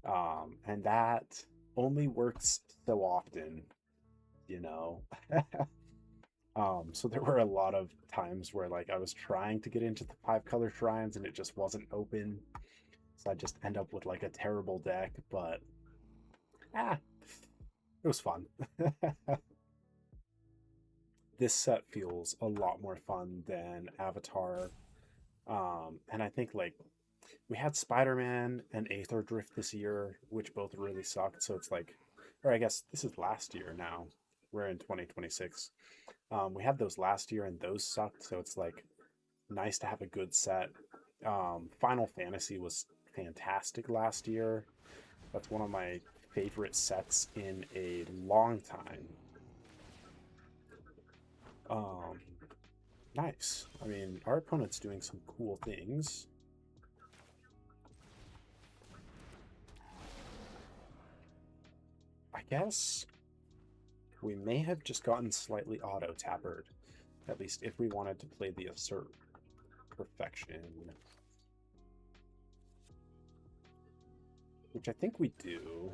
and that only works so often, you know. So there were a lot of times where like I was trying to get into the 5-color shrines and it just wasn't open. So I just end up with like a terrible deck, but ah, it was fun. This set feels a lot more fun than Avatar. And I think like we had Spider-Man and Aether Drift this year, which both really sucked. So it's like, or I guess this is last year now. We're in 2026. We had those last year and those sucked. So it's like nice to have a good set. Final Fantasy was fantastic last year. That's one of my favorite sets in a long time. Um, nice. I mean, our opponent's doing some cool things. I guess we may have just gotten slightly auto-tappered, at least if we wanted to play the Assert Perfection. Which I think we do.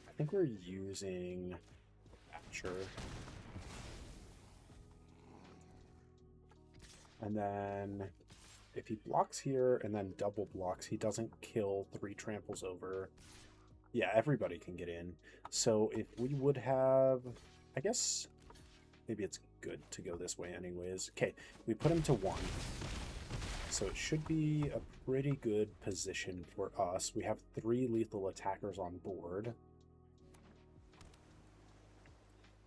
I think we're using Aperture. And then if he blocks here and then double blocks, he doesn't kill 3 tramples over. Yeah, everybody can get in. So if we would have, I guess maybe it's good to go this way anyways. Okay, we put him to 1. So it should be a pretty good position for us. We have 3 lethal attackers on board.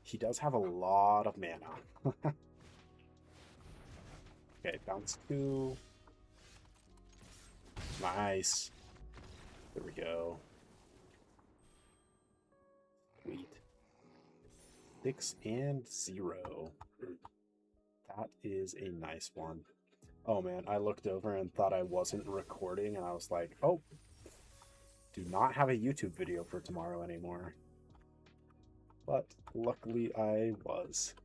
He does have a lot of mana. Okay, bounce 2. Nice. There we go. Sweet. 6 and 0. That is a nice one. Oh man, I looked over and thought I wasn't recording, and I was like, oh, do not have a YouTube video for tomorrow anymore. But luckily I was.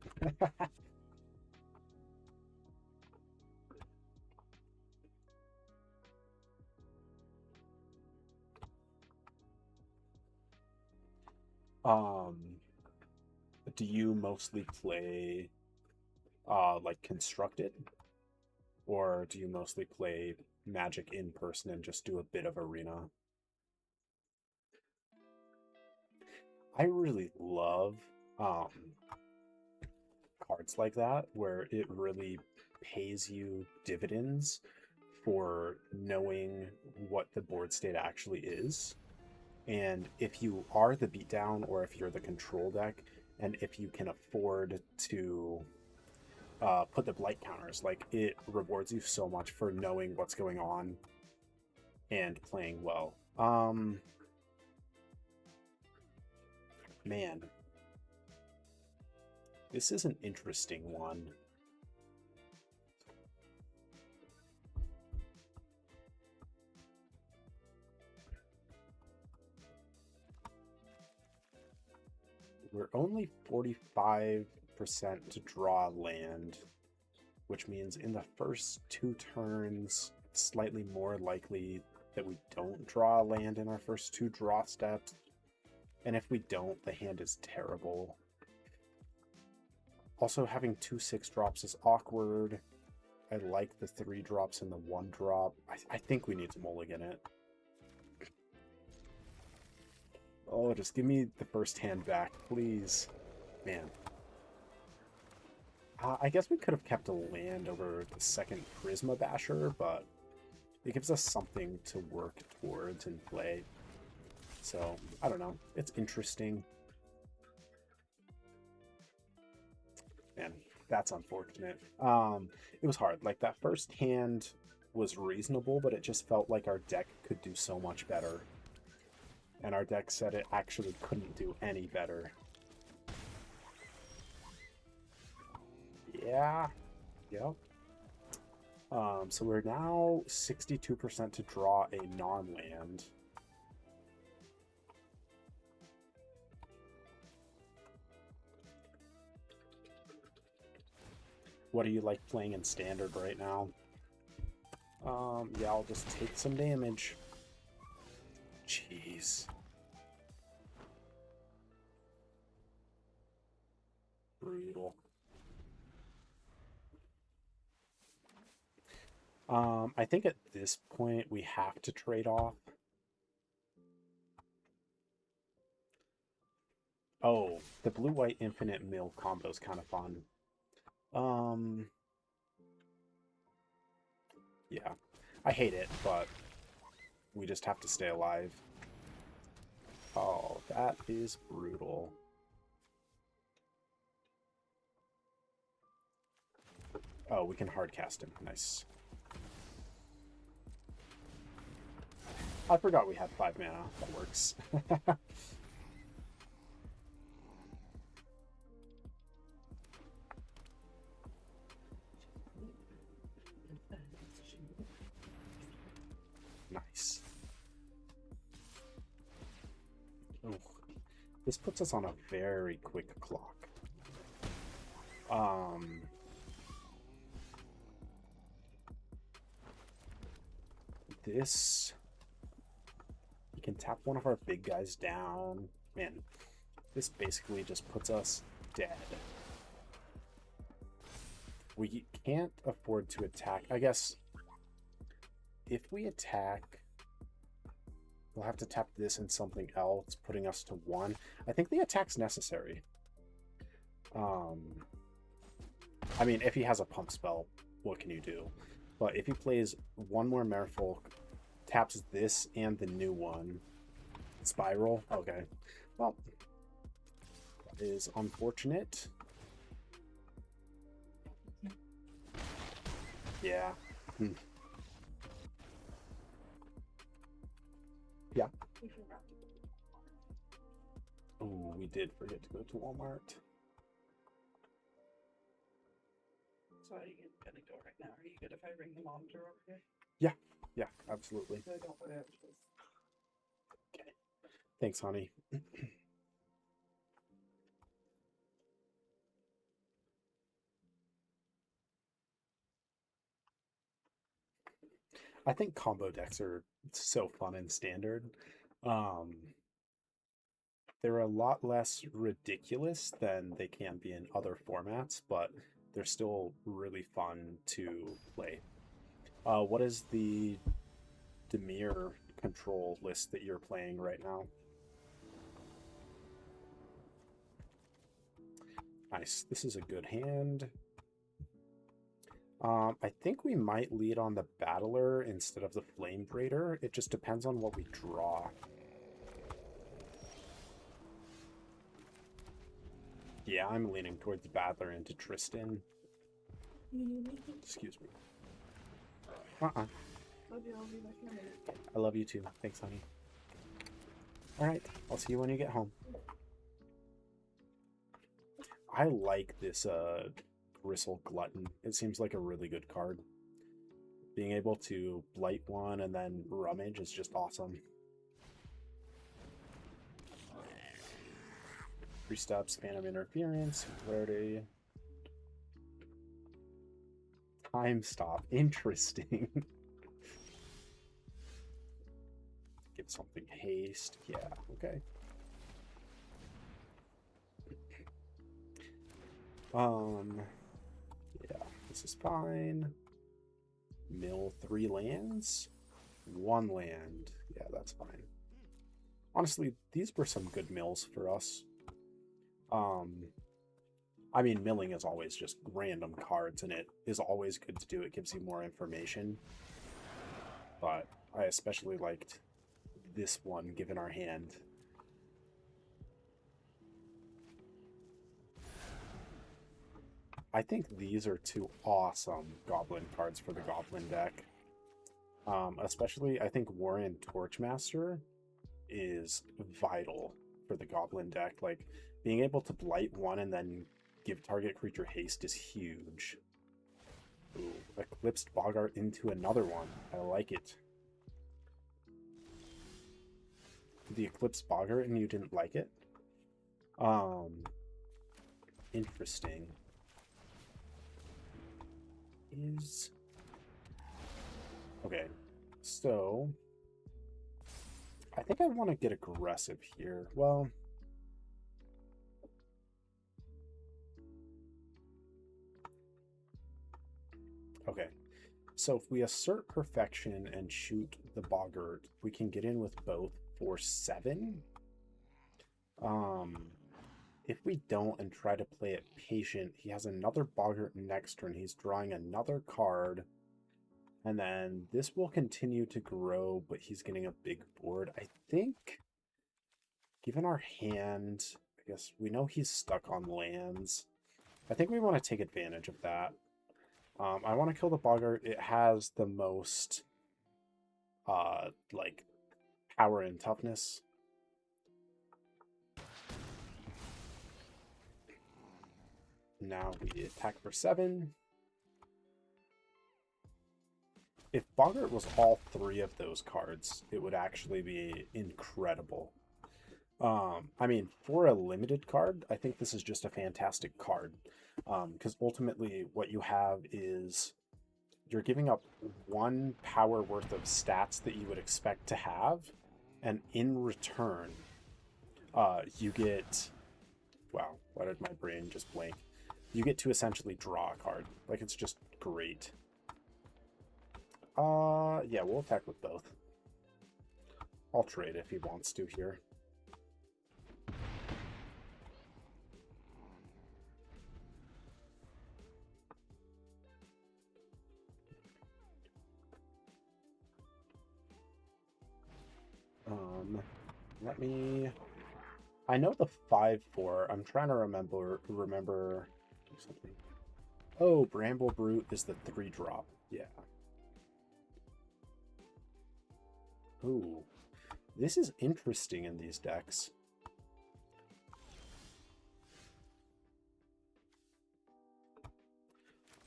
um, do you mostly play like Constructed? Or do you mostly play Magic in person and just do a bit of Arena? I really love um, cards like that, where it really pays you dividends for knowing what the board state actually is. And if you are the beatdown or if you're the control deck, and if you can afford to put the blight counters, like it rewards you so much for knowing what's going on and playing well. Man, this is an interesting one. We're only 45% to draw land. which means in the first 2 turns, it's slightly more likely that we don't draw a land in our first 2 draw steps. And if we don't, the hand is terrible. Also, having 2 6-drops is awkward. I like the 3 drops and the 1 drop. I think we need to mulligan it. Oh, just give me the first hand back, please. Man. I guess we could have kept a land over the second Prisma Basher, but it gives us something to work towards and play. So, I don't know. It's interesting. Man, that's unfortunate. It was hard. Like, that first hand was reasonable, but it just felt like our deck could do so much better. And our deck said it actually couldn't do any better. Yeah. Yep. So we're now 62% to draw a non-land. What do you like playing in Standard right now? Yeah, I'll just take some damage. Jeez. Brutal. I think at this point we have to trade off. Oh, the blue-white infinite mill combo is kind of fun. Yeah, I hate it, but we just have to stay alive. Oh, that is brutal. Oh, we can hard cast him. Nice. I forgot we had 5 mana. That works. Nice. Ooh. This puts us on a very quick clock. This... We can tap one of our big guys down. Man, this basically just puts us dead. We can't afford to attack. I guess if we attack, we'll have to tap this and something else, putting us to 1. I think the attack's necessary. I mean, if he has a pump spell, what can you do? But if he plays 1 more Merfolk, taps this and the new one, Spiral, okay. Well, that is unfortunate. Yeah. Yeah. Oh, we did forget to go to Walmart. So are you gonna go right now? Are you good if I bring the monitor over here? Yeah, yeah, absolutely. So I don't put it. Okay. Thanks, honey. I think combo decks are so fun in Standard. They're a lot less ridiculous than they can be in other formats, but they're still really fun to play. What is the Temur control list that you're playing right now? Nice. This is a good hand. I think we might lead on the Battler instead of the Flame Braider. It just depends on what we draw. Yeah, I'm leaning towards the Battler into Tristan. Excuse me. Love you, I'll be back in a minute. I love you too. Thanks, honey. Alright, I'll see you when you get home. I like this Gristle Glutton. It seems like a really good card. Being able to blight one and then rummage is just awesome. 3 steps, Phantom Interference, Clarity. time stop. Interesting. Give something haste. Yeah, okay. Yeah, this is fine. Mill 3 lands. 1 land. Yeah, that's fine. Honestly, these were some good mills for us. I mean, milling is always just random cards, and it is always good to do. It gives you more information. But I especially liked this one, given our hand. I think these are 2 awesome Goblin cards for the Goblin deck. Especially, I think Warren Torchmaster is vital for the Goblin deck. Like, being able to blight 1 and then give target creature haste is huge. Ooh, Eclipsed Boggart into another one. I like it. The Eclipsed Boggart and you didn't like it? Interesting. Okay, so I think I want to get aggressive here. Well, okay, so if we assert Perfection and shoot the Boggart, we can get in with both for 7. If we don't and try to play it patient, he has another Boggart next turn. He's drawing another card. And then this will continue to grow, but he's getting a big board. I think, given our hand, I guess we know he's stuck on lands. I think we want to take advantage of that. I want to kill the Boggart. It has the most, like, power and toughness. Now we attack for 7. If Boggart was all 3 of those cards, it would actually be incredible. I mean, for a limited card, I think this is just a fantastic card. Because ultimately what you have is you're giving up 1 power worth of stats that you would expect to have, and in return, you get... Wow, why did my brain just blank? You get to essentially draw a card. Like, it's just great. Yeah, we'll attack with both. I'll trade if he wants to here. Let me... I know the 5/4. I'm trying to remember something. Oh, Bramble Brute is the 3-drop. Yeah. Ooh. This is interesting in these decks.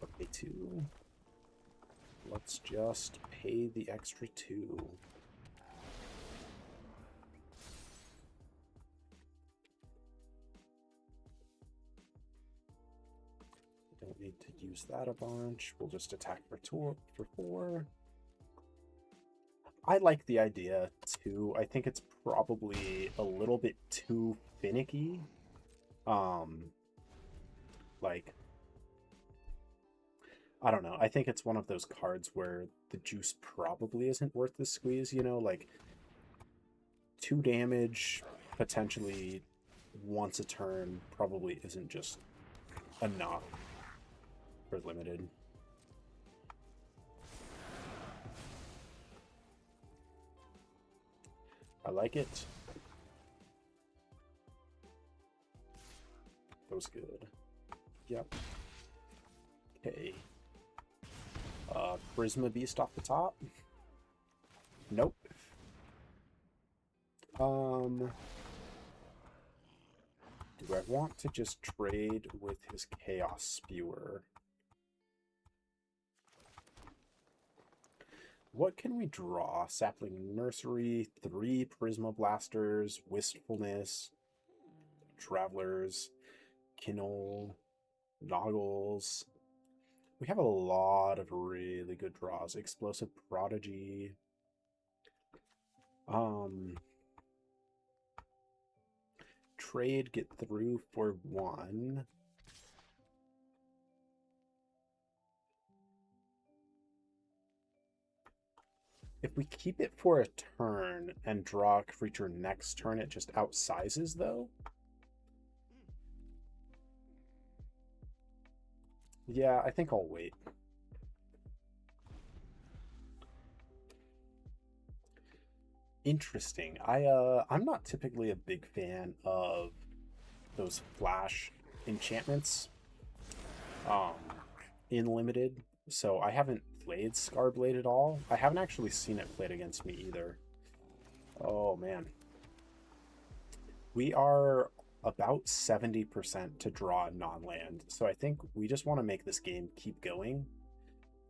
Okay, 2. Let's just pay the extra 2. Don't need to use that a bunch. We'll just attack for 4. I like the idea too. I think it's probably a little bit too finicky. Like, I don't know. I think it's one of those cards where the juice probably isn't worth the squeeze, you know? Like, 2 damage, potentially once a turn, probably isn't just enough for limited. I like it. That was good. Yep. Okay. Charisma Beast off the top. Nope. Do I want to just trade with his Chaos Spewer? What can we draw? Sapling Nursery, 3 Prisma Blasters, Wistfulness, Travelers, Kinnel, Noggles. We have a lot of really good draws. Explosive Prodigy. Trade, get through for 1. If we keep it for a turn and draw a creature next turn, it just outsizes, though. Yeah, I think I'll wait. Interesting. I'm not typically a big fan of those flash enchantments in limited, so I haven't played Scarblade at all. I haven't actually seen it played against me either. Oh man. We are about 70% to draw a non-land, so I think we just want to make this game keep going,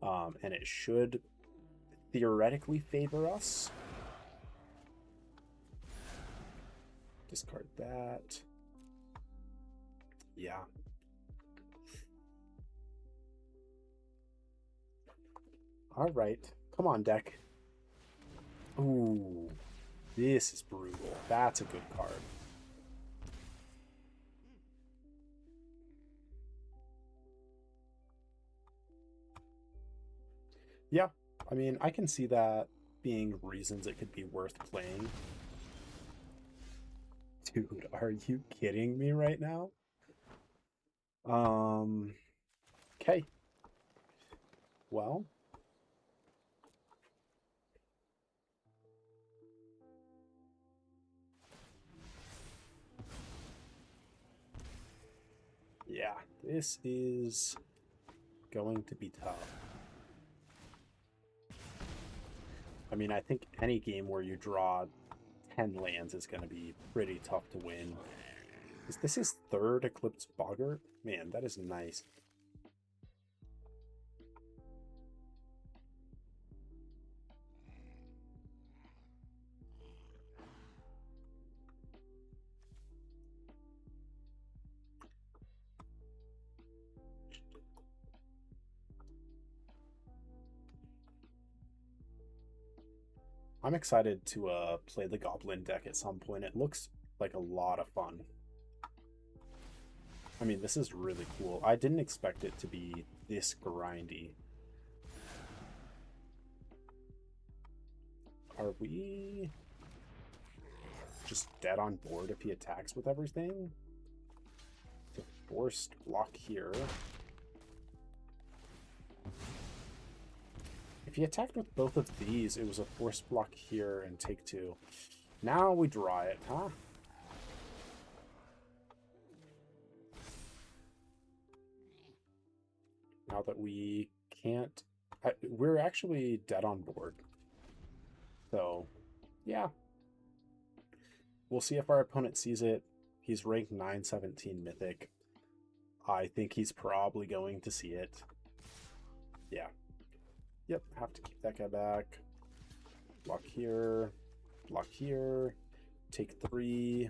and it should theoretically favor us. Discard that. Yeah. All right. Come on, deck. Ooh. This is brutal. That's a good card. Yeah. I mean, I can see that being reasons it could be worth playing. Dude, are you kidding me right now? Okay. Well. Yeah, this is going to be tough. I mean, I think any game where you draw 10 lands is going to be pretty tough to win. Is this his third Eclipsed Boggart? Man, that is nice. I'm excited to play the Goblin deck at some point. It looks like a lot of fun. I mean, this is really cool. I didn't expect it to be this grindy. Are we just dead on board if he attacks with everything? The forced block here. If he attacked with both of these, it was a forced block here and take 2. Now we draw it, huh? Now that we can't... we're actually dead on board. So, yeah. We'll see if our opponent sees it. He's ranked 917 Mythic. I think he's probably going to see it. Yeah. Yep, have to keep that guy back. Block here. Block here. Take 3.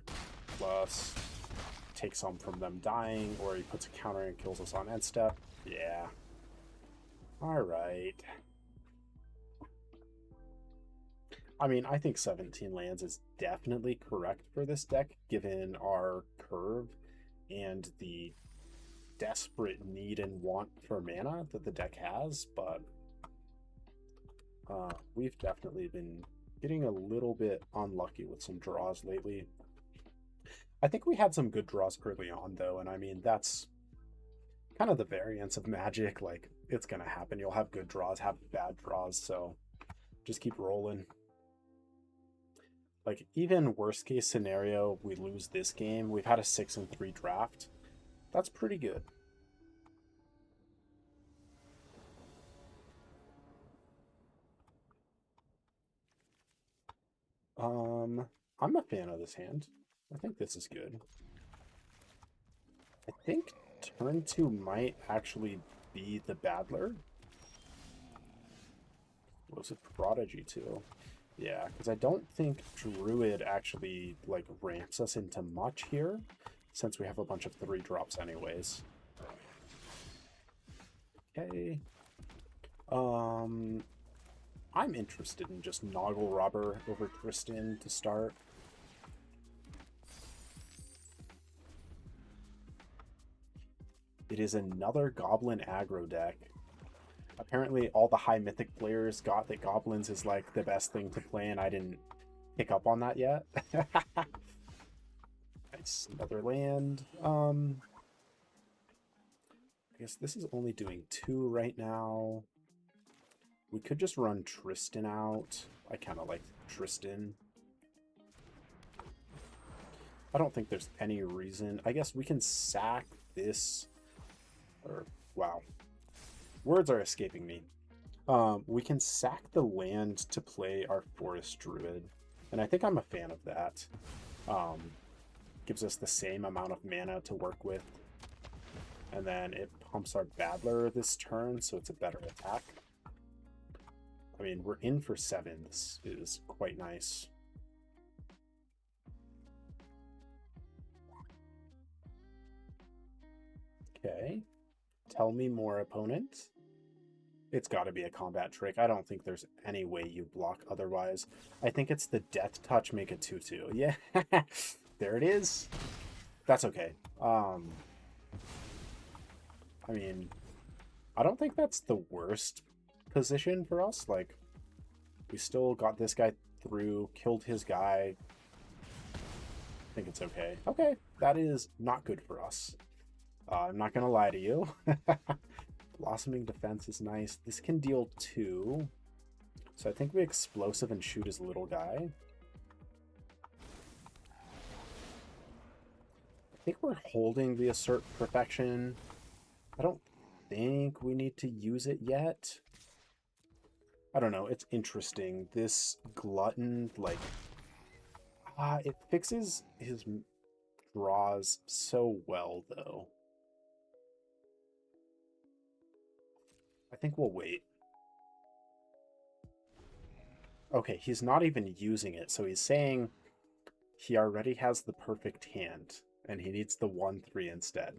Plus take some from them dying, or he puts a counter and kills us on end step. Yeah. Alright. I mean, I think 17 lands is definitely correct for this deck, given our curve and the desperate need and want for mana that the deck has, but we've definitely been getting a little bit unlucky with some draws lately. I think we had some good draws early on, though, and I mean, that's kind of the variance of Magic. Like, it's going to happen. You'll have good draws, have bad draws, so just keep rolling. Like, even worst case scenario, we lose this game. We've had a 6-3 draft. That's pretty good. I'm a fan of this hand. I think this is good. I think turn 2 might actually be the Battler. Was it Prodigy too? Yeah, because I don't think Druid actually like ramps us into much here, since we have a bunch of 3 drops anyways. Okay. I'm interested in just Noggle Robber over Tristan to start. It is another Goblin aggro deck. Apparently all the high mythic players got that Goblins is like the best thing to play, and I didn't pick up on that yet. Nice, another land. I guess this is only doing 2 right now. We could just run Tristan out. I kind of like Tristan. I don't think there's any reason. I guess we can sack this. Or, wow. Words are escaping me. We can sack the land to play our Forest Druid. And I think I'm a fan of that. Gives us the same amount of mana to work with. And then it pumps our Battler this turn, so it's a better attack. I mean, we're in for 7. This is quite nice. Okay. Tell me more, opponent. It's got to be a combat trick. I don't think there's any way you block otherwise. I think it's the Death Touch, make a 2/2. Yeah, there it is. That's okay. I mean, I don't think that's the worst position for us. Like, we still got this guy through, killed his guy. I think it's okay. Okay, that is not good for us. I'm not gonna lie to you. Blossoming Defense is nice. This can deal 2. So I think we explosive and shoot his little guy. I think we're holding the Assert Perfection. I don't think we need to use it yet. I don't know. It's interesting. This Glutton, like, it fixes his draws so well, though. I think we'll wait. Okay, he's not even using it, so he's saying he already has the perfect hand, and he needs the 1/3 instead.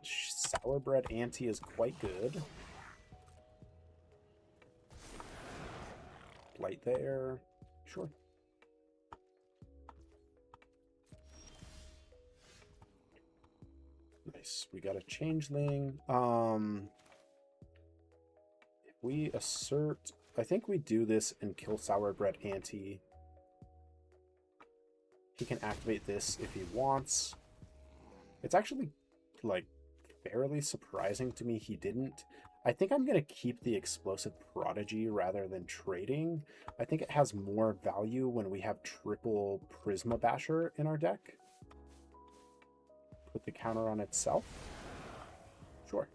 Sourbread Ante is quite good. Blight there. Sure. Nice. We got a changeling. If we assert, I think we do this and kill Sourbread Ante. He can activate this if he wants. It's actually, like, fairly surprising to me he didn't. I think I'm going to keep the Explosive Prodigy rather than trading. I think it has more value when we have triple Prisma Basher in our deck. Put the counter on itself. Sure.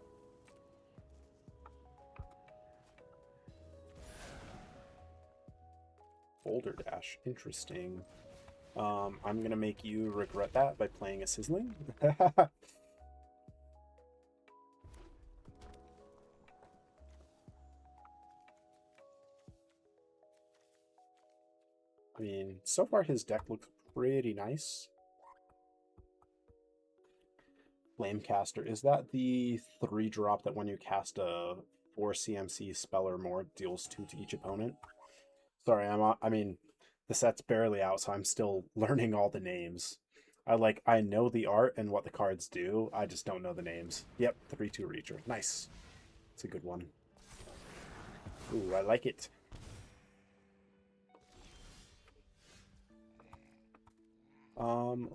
Boulder Dash. Interesting. I'm going to make you regret that by playing a Sizzling. I mean, so far his deck looks pretty nice. Flamecaster, is that the 3-drop that when you cast a 4 CMC spell or more deals 2 to each opponent? Sorry, I mean, the set's barely out, so I'm still learning all the names. I know the art and what the cards do, I just don't know the names. Yep, 3/2 Reacher. Nice. It's a good one. Ooh, I like it.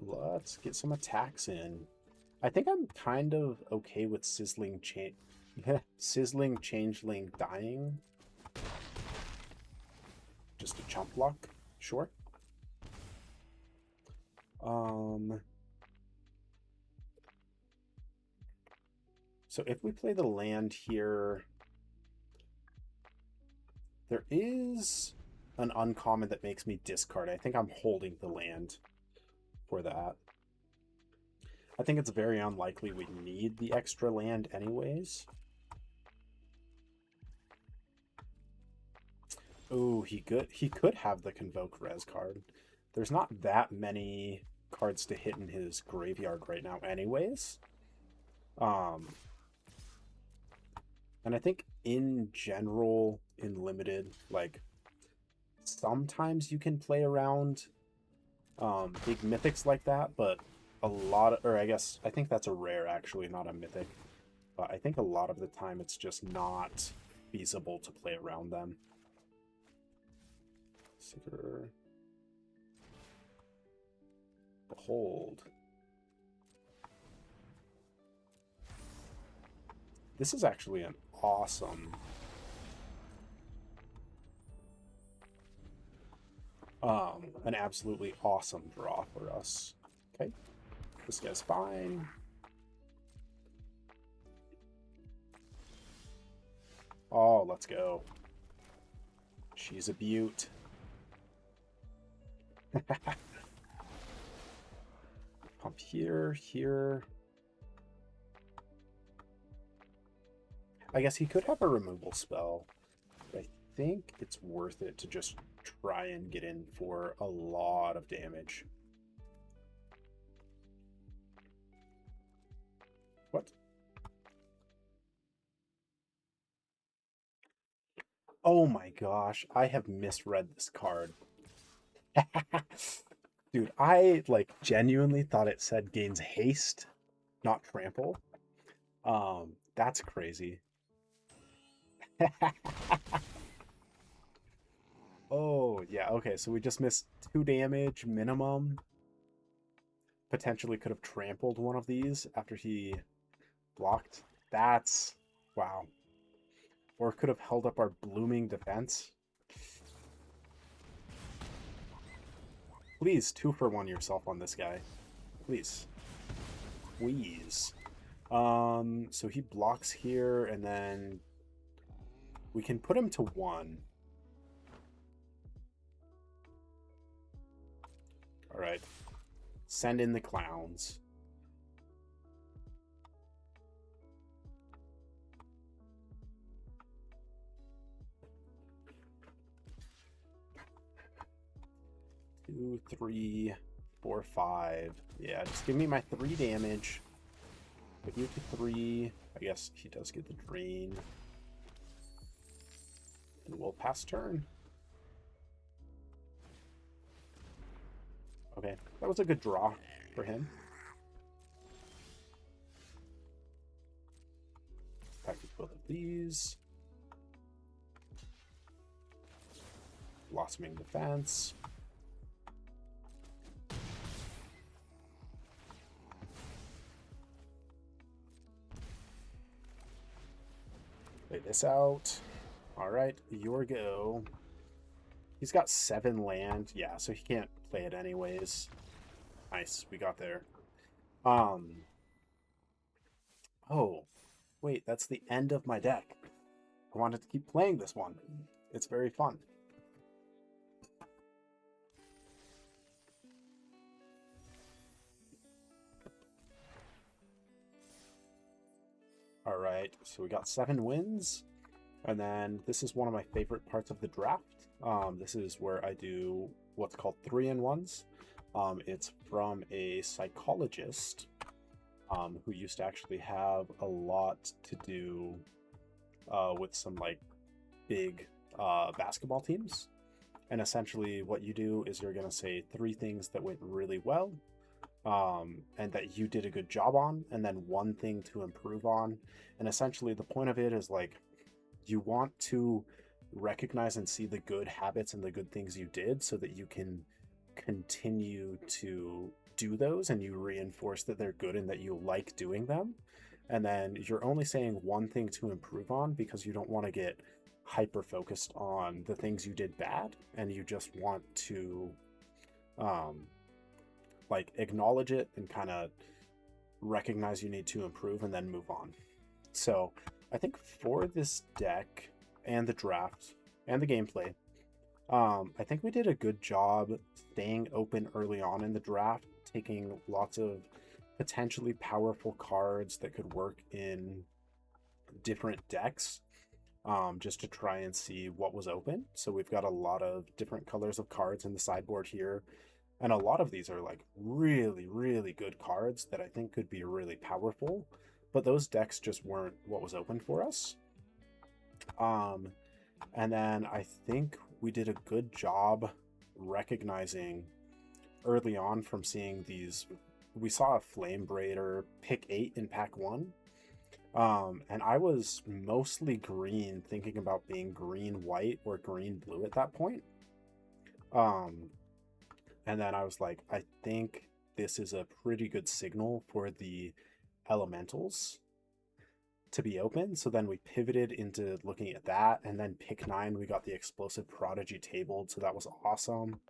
Let's get some attacks in. I think I'm kind of okay with Sizzling Changeling dying. Just a chump block, sure. So if we play the land here, there is an uncommon that makes me discard. I think I'm holding the land for that. I think it's very unlikely we need the extra land anyways. Ooh, he could have the Convoke Res card. There's not that many cards to hit in his graveyard right now anyways. And I think in general, in Limited, like, sometimes you can play around big mythics like that, but a lot of, or I guess, I think that's a rare actually, not a mythic. But I think a lot of the time it's just not feasible to play around them. Seeker. Behold. This is actually an awesome an absolutely awesome draw for us. Okay. This guy's fine. Oh, let's go. She's a beaut. Pump here, here. I guess he could have a removal spell. But I think it's worth it to just try and get in for a lot of damage. What? Oh my gosh, I have misread this card. Dude, I like genuinely thought it said gains haste, not trample. That's crazy. Oh, yeah, okay, so we just missed 2 damage minimum. Potentially could have trampled one of these after he blocked. That's... wow. Or could have held up our blooming defense. Please, 2-for-1 yourself on this guy. Please. Please. So he blocks here, and then we can put him to 1. All right. Send in the clowns. Two, 3, 4, 5. Yeah, just give me my 3 damage. Put you to 3. I guess he does get the drain. And we'll pass turn. Okay, that was a good draw for him. Package both of these. Blossoming Defense. Play this out. All right, your go. He's got 7 land. Yeah, so he can't play it anyways. Nice, we got there. Oh, wait, that's the end of my deck. I wanted to keep playing this one. It's very fun. All right, so we got 7 wins. And then this is one of my favorite parts of the draft. This is where I do what's called 3-in-1s. It's from a psychologist who used to actually have a lot to do with some like big basketball teams. And essentially what you do is you're going to say 3 things that went really well and that you did a good job on, and then 1 thing to improve on. And essentially the point of it is like, you want to recognize and see the good habits and the good things you did so that you can continue to do those and you reinforce that they're good and that you like doing them. And then you're only saying 1 thing to improve on because you don't want to get hyper focused on the things you did bad, and you just want to like acknowledge it and kind of recognize you need to improve and then move on. So I think for this deck and the draft and the gameplay, I think we did a good job staying open early on in the draft, taking lots of potentially powerful cards that could work in different decks, just to try and see what was open. So we've got a lot of different colors of cards in the sideboard here. And a lot of these are like really, really good cards that I think could be really powerful, but those decks just weren't what was open for us. And then I think we did a good job recognizing early on from seeing these. We saw a Flame Braider pick 8 in pack 1. And I was mostly green, thinking about being green-white or green-blue at that point. And then I was like, I think this is a pretty good signal for the elementals to be open. So then we pivoted into looking at that, and then pick 9, we got the Explosive Prodigy tabled, so that was awesome.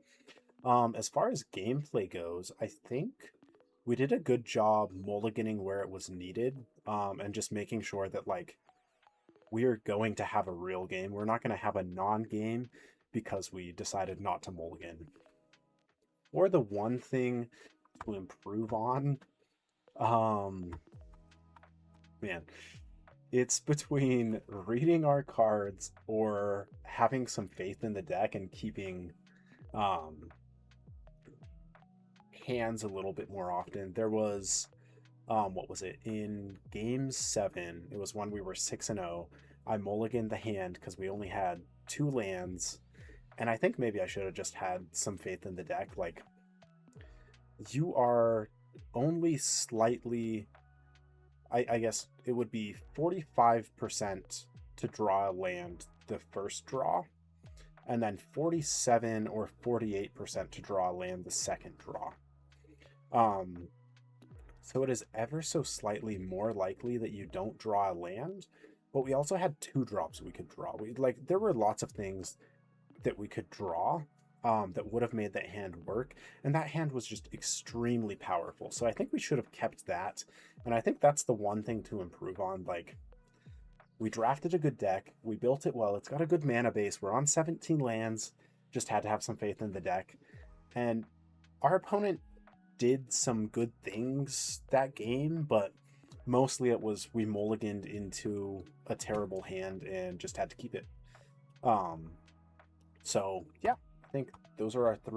As far as gameplay goes, I think we did a good job mulliganing where it was needed, and just making sure that like we are going to have a real game. We're not going to have a non-game because we decided not to mulligan. Or the one thing to improve on, man, it's between reading our cards or having some faith in the deck and keeping hands a little bit more often. There was what was it, in game 7, it was when we were 6-0. I mulliganed the hand because we only had 2 lands, and I think maybe I should have just had some faith in the deck. Like, you are only slightly, I guess it would be 45% to draw a land the first draw, and then 47 or 48% to draw a land the second draw. So it is ever so slightly more likely that you don't draw a land, but we also had 2 drops we could draw. There were lots of things that we could draw that would have made that hand work, and that hand was just extremely powerful. So I think we should have kept that, and I think that's the one thing to improve on. Like, we drafted a good deck, we built it well, it's got a good mana base, we're on 17 lands, just had to have some faith in the deck, and our opponent did some good things that game, but mostly it was we mulliganed into a terrible hand and just had to keep it. So yeah, I think those are our 3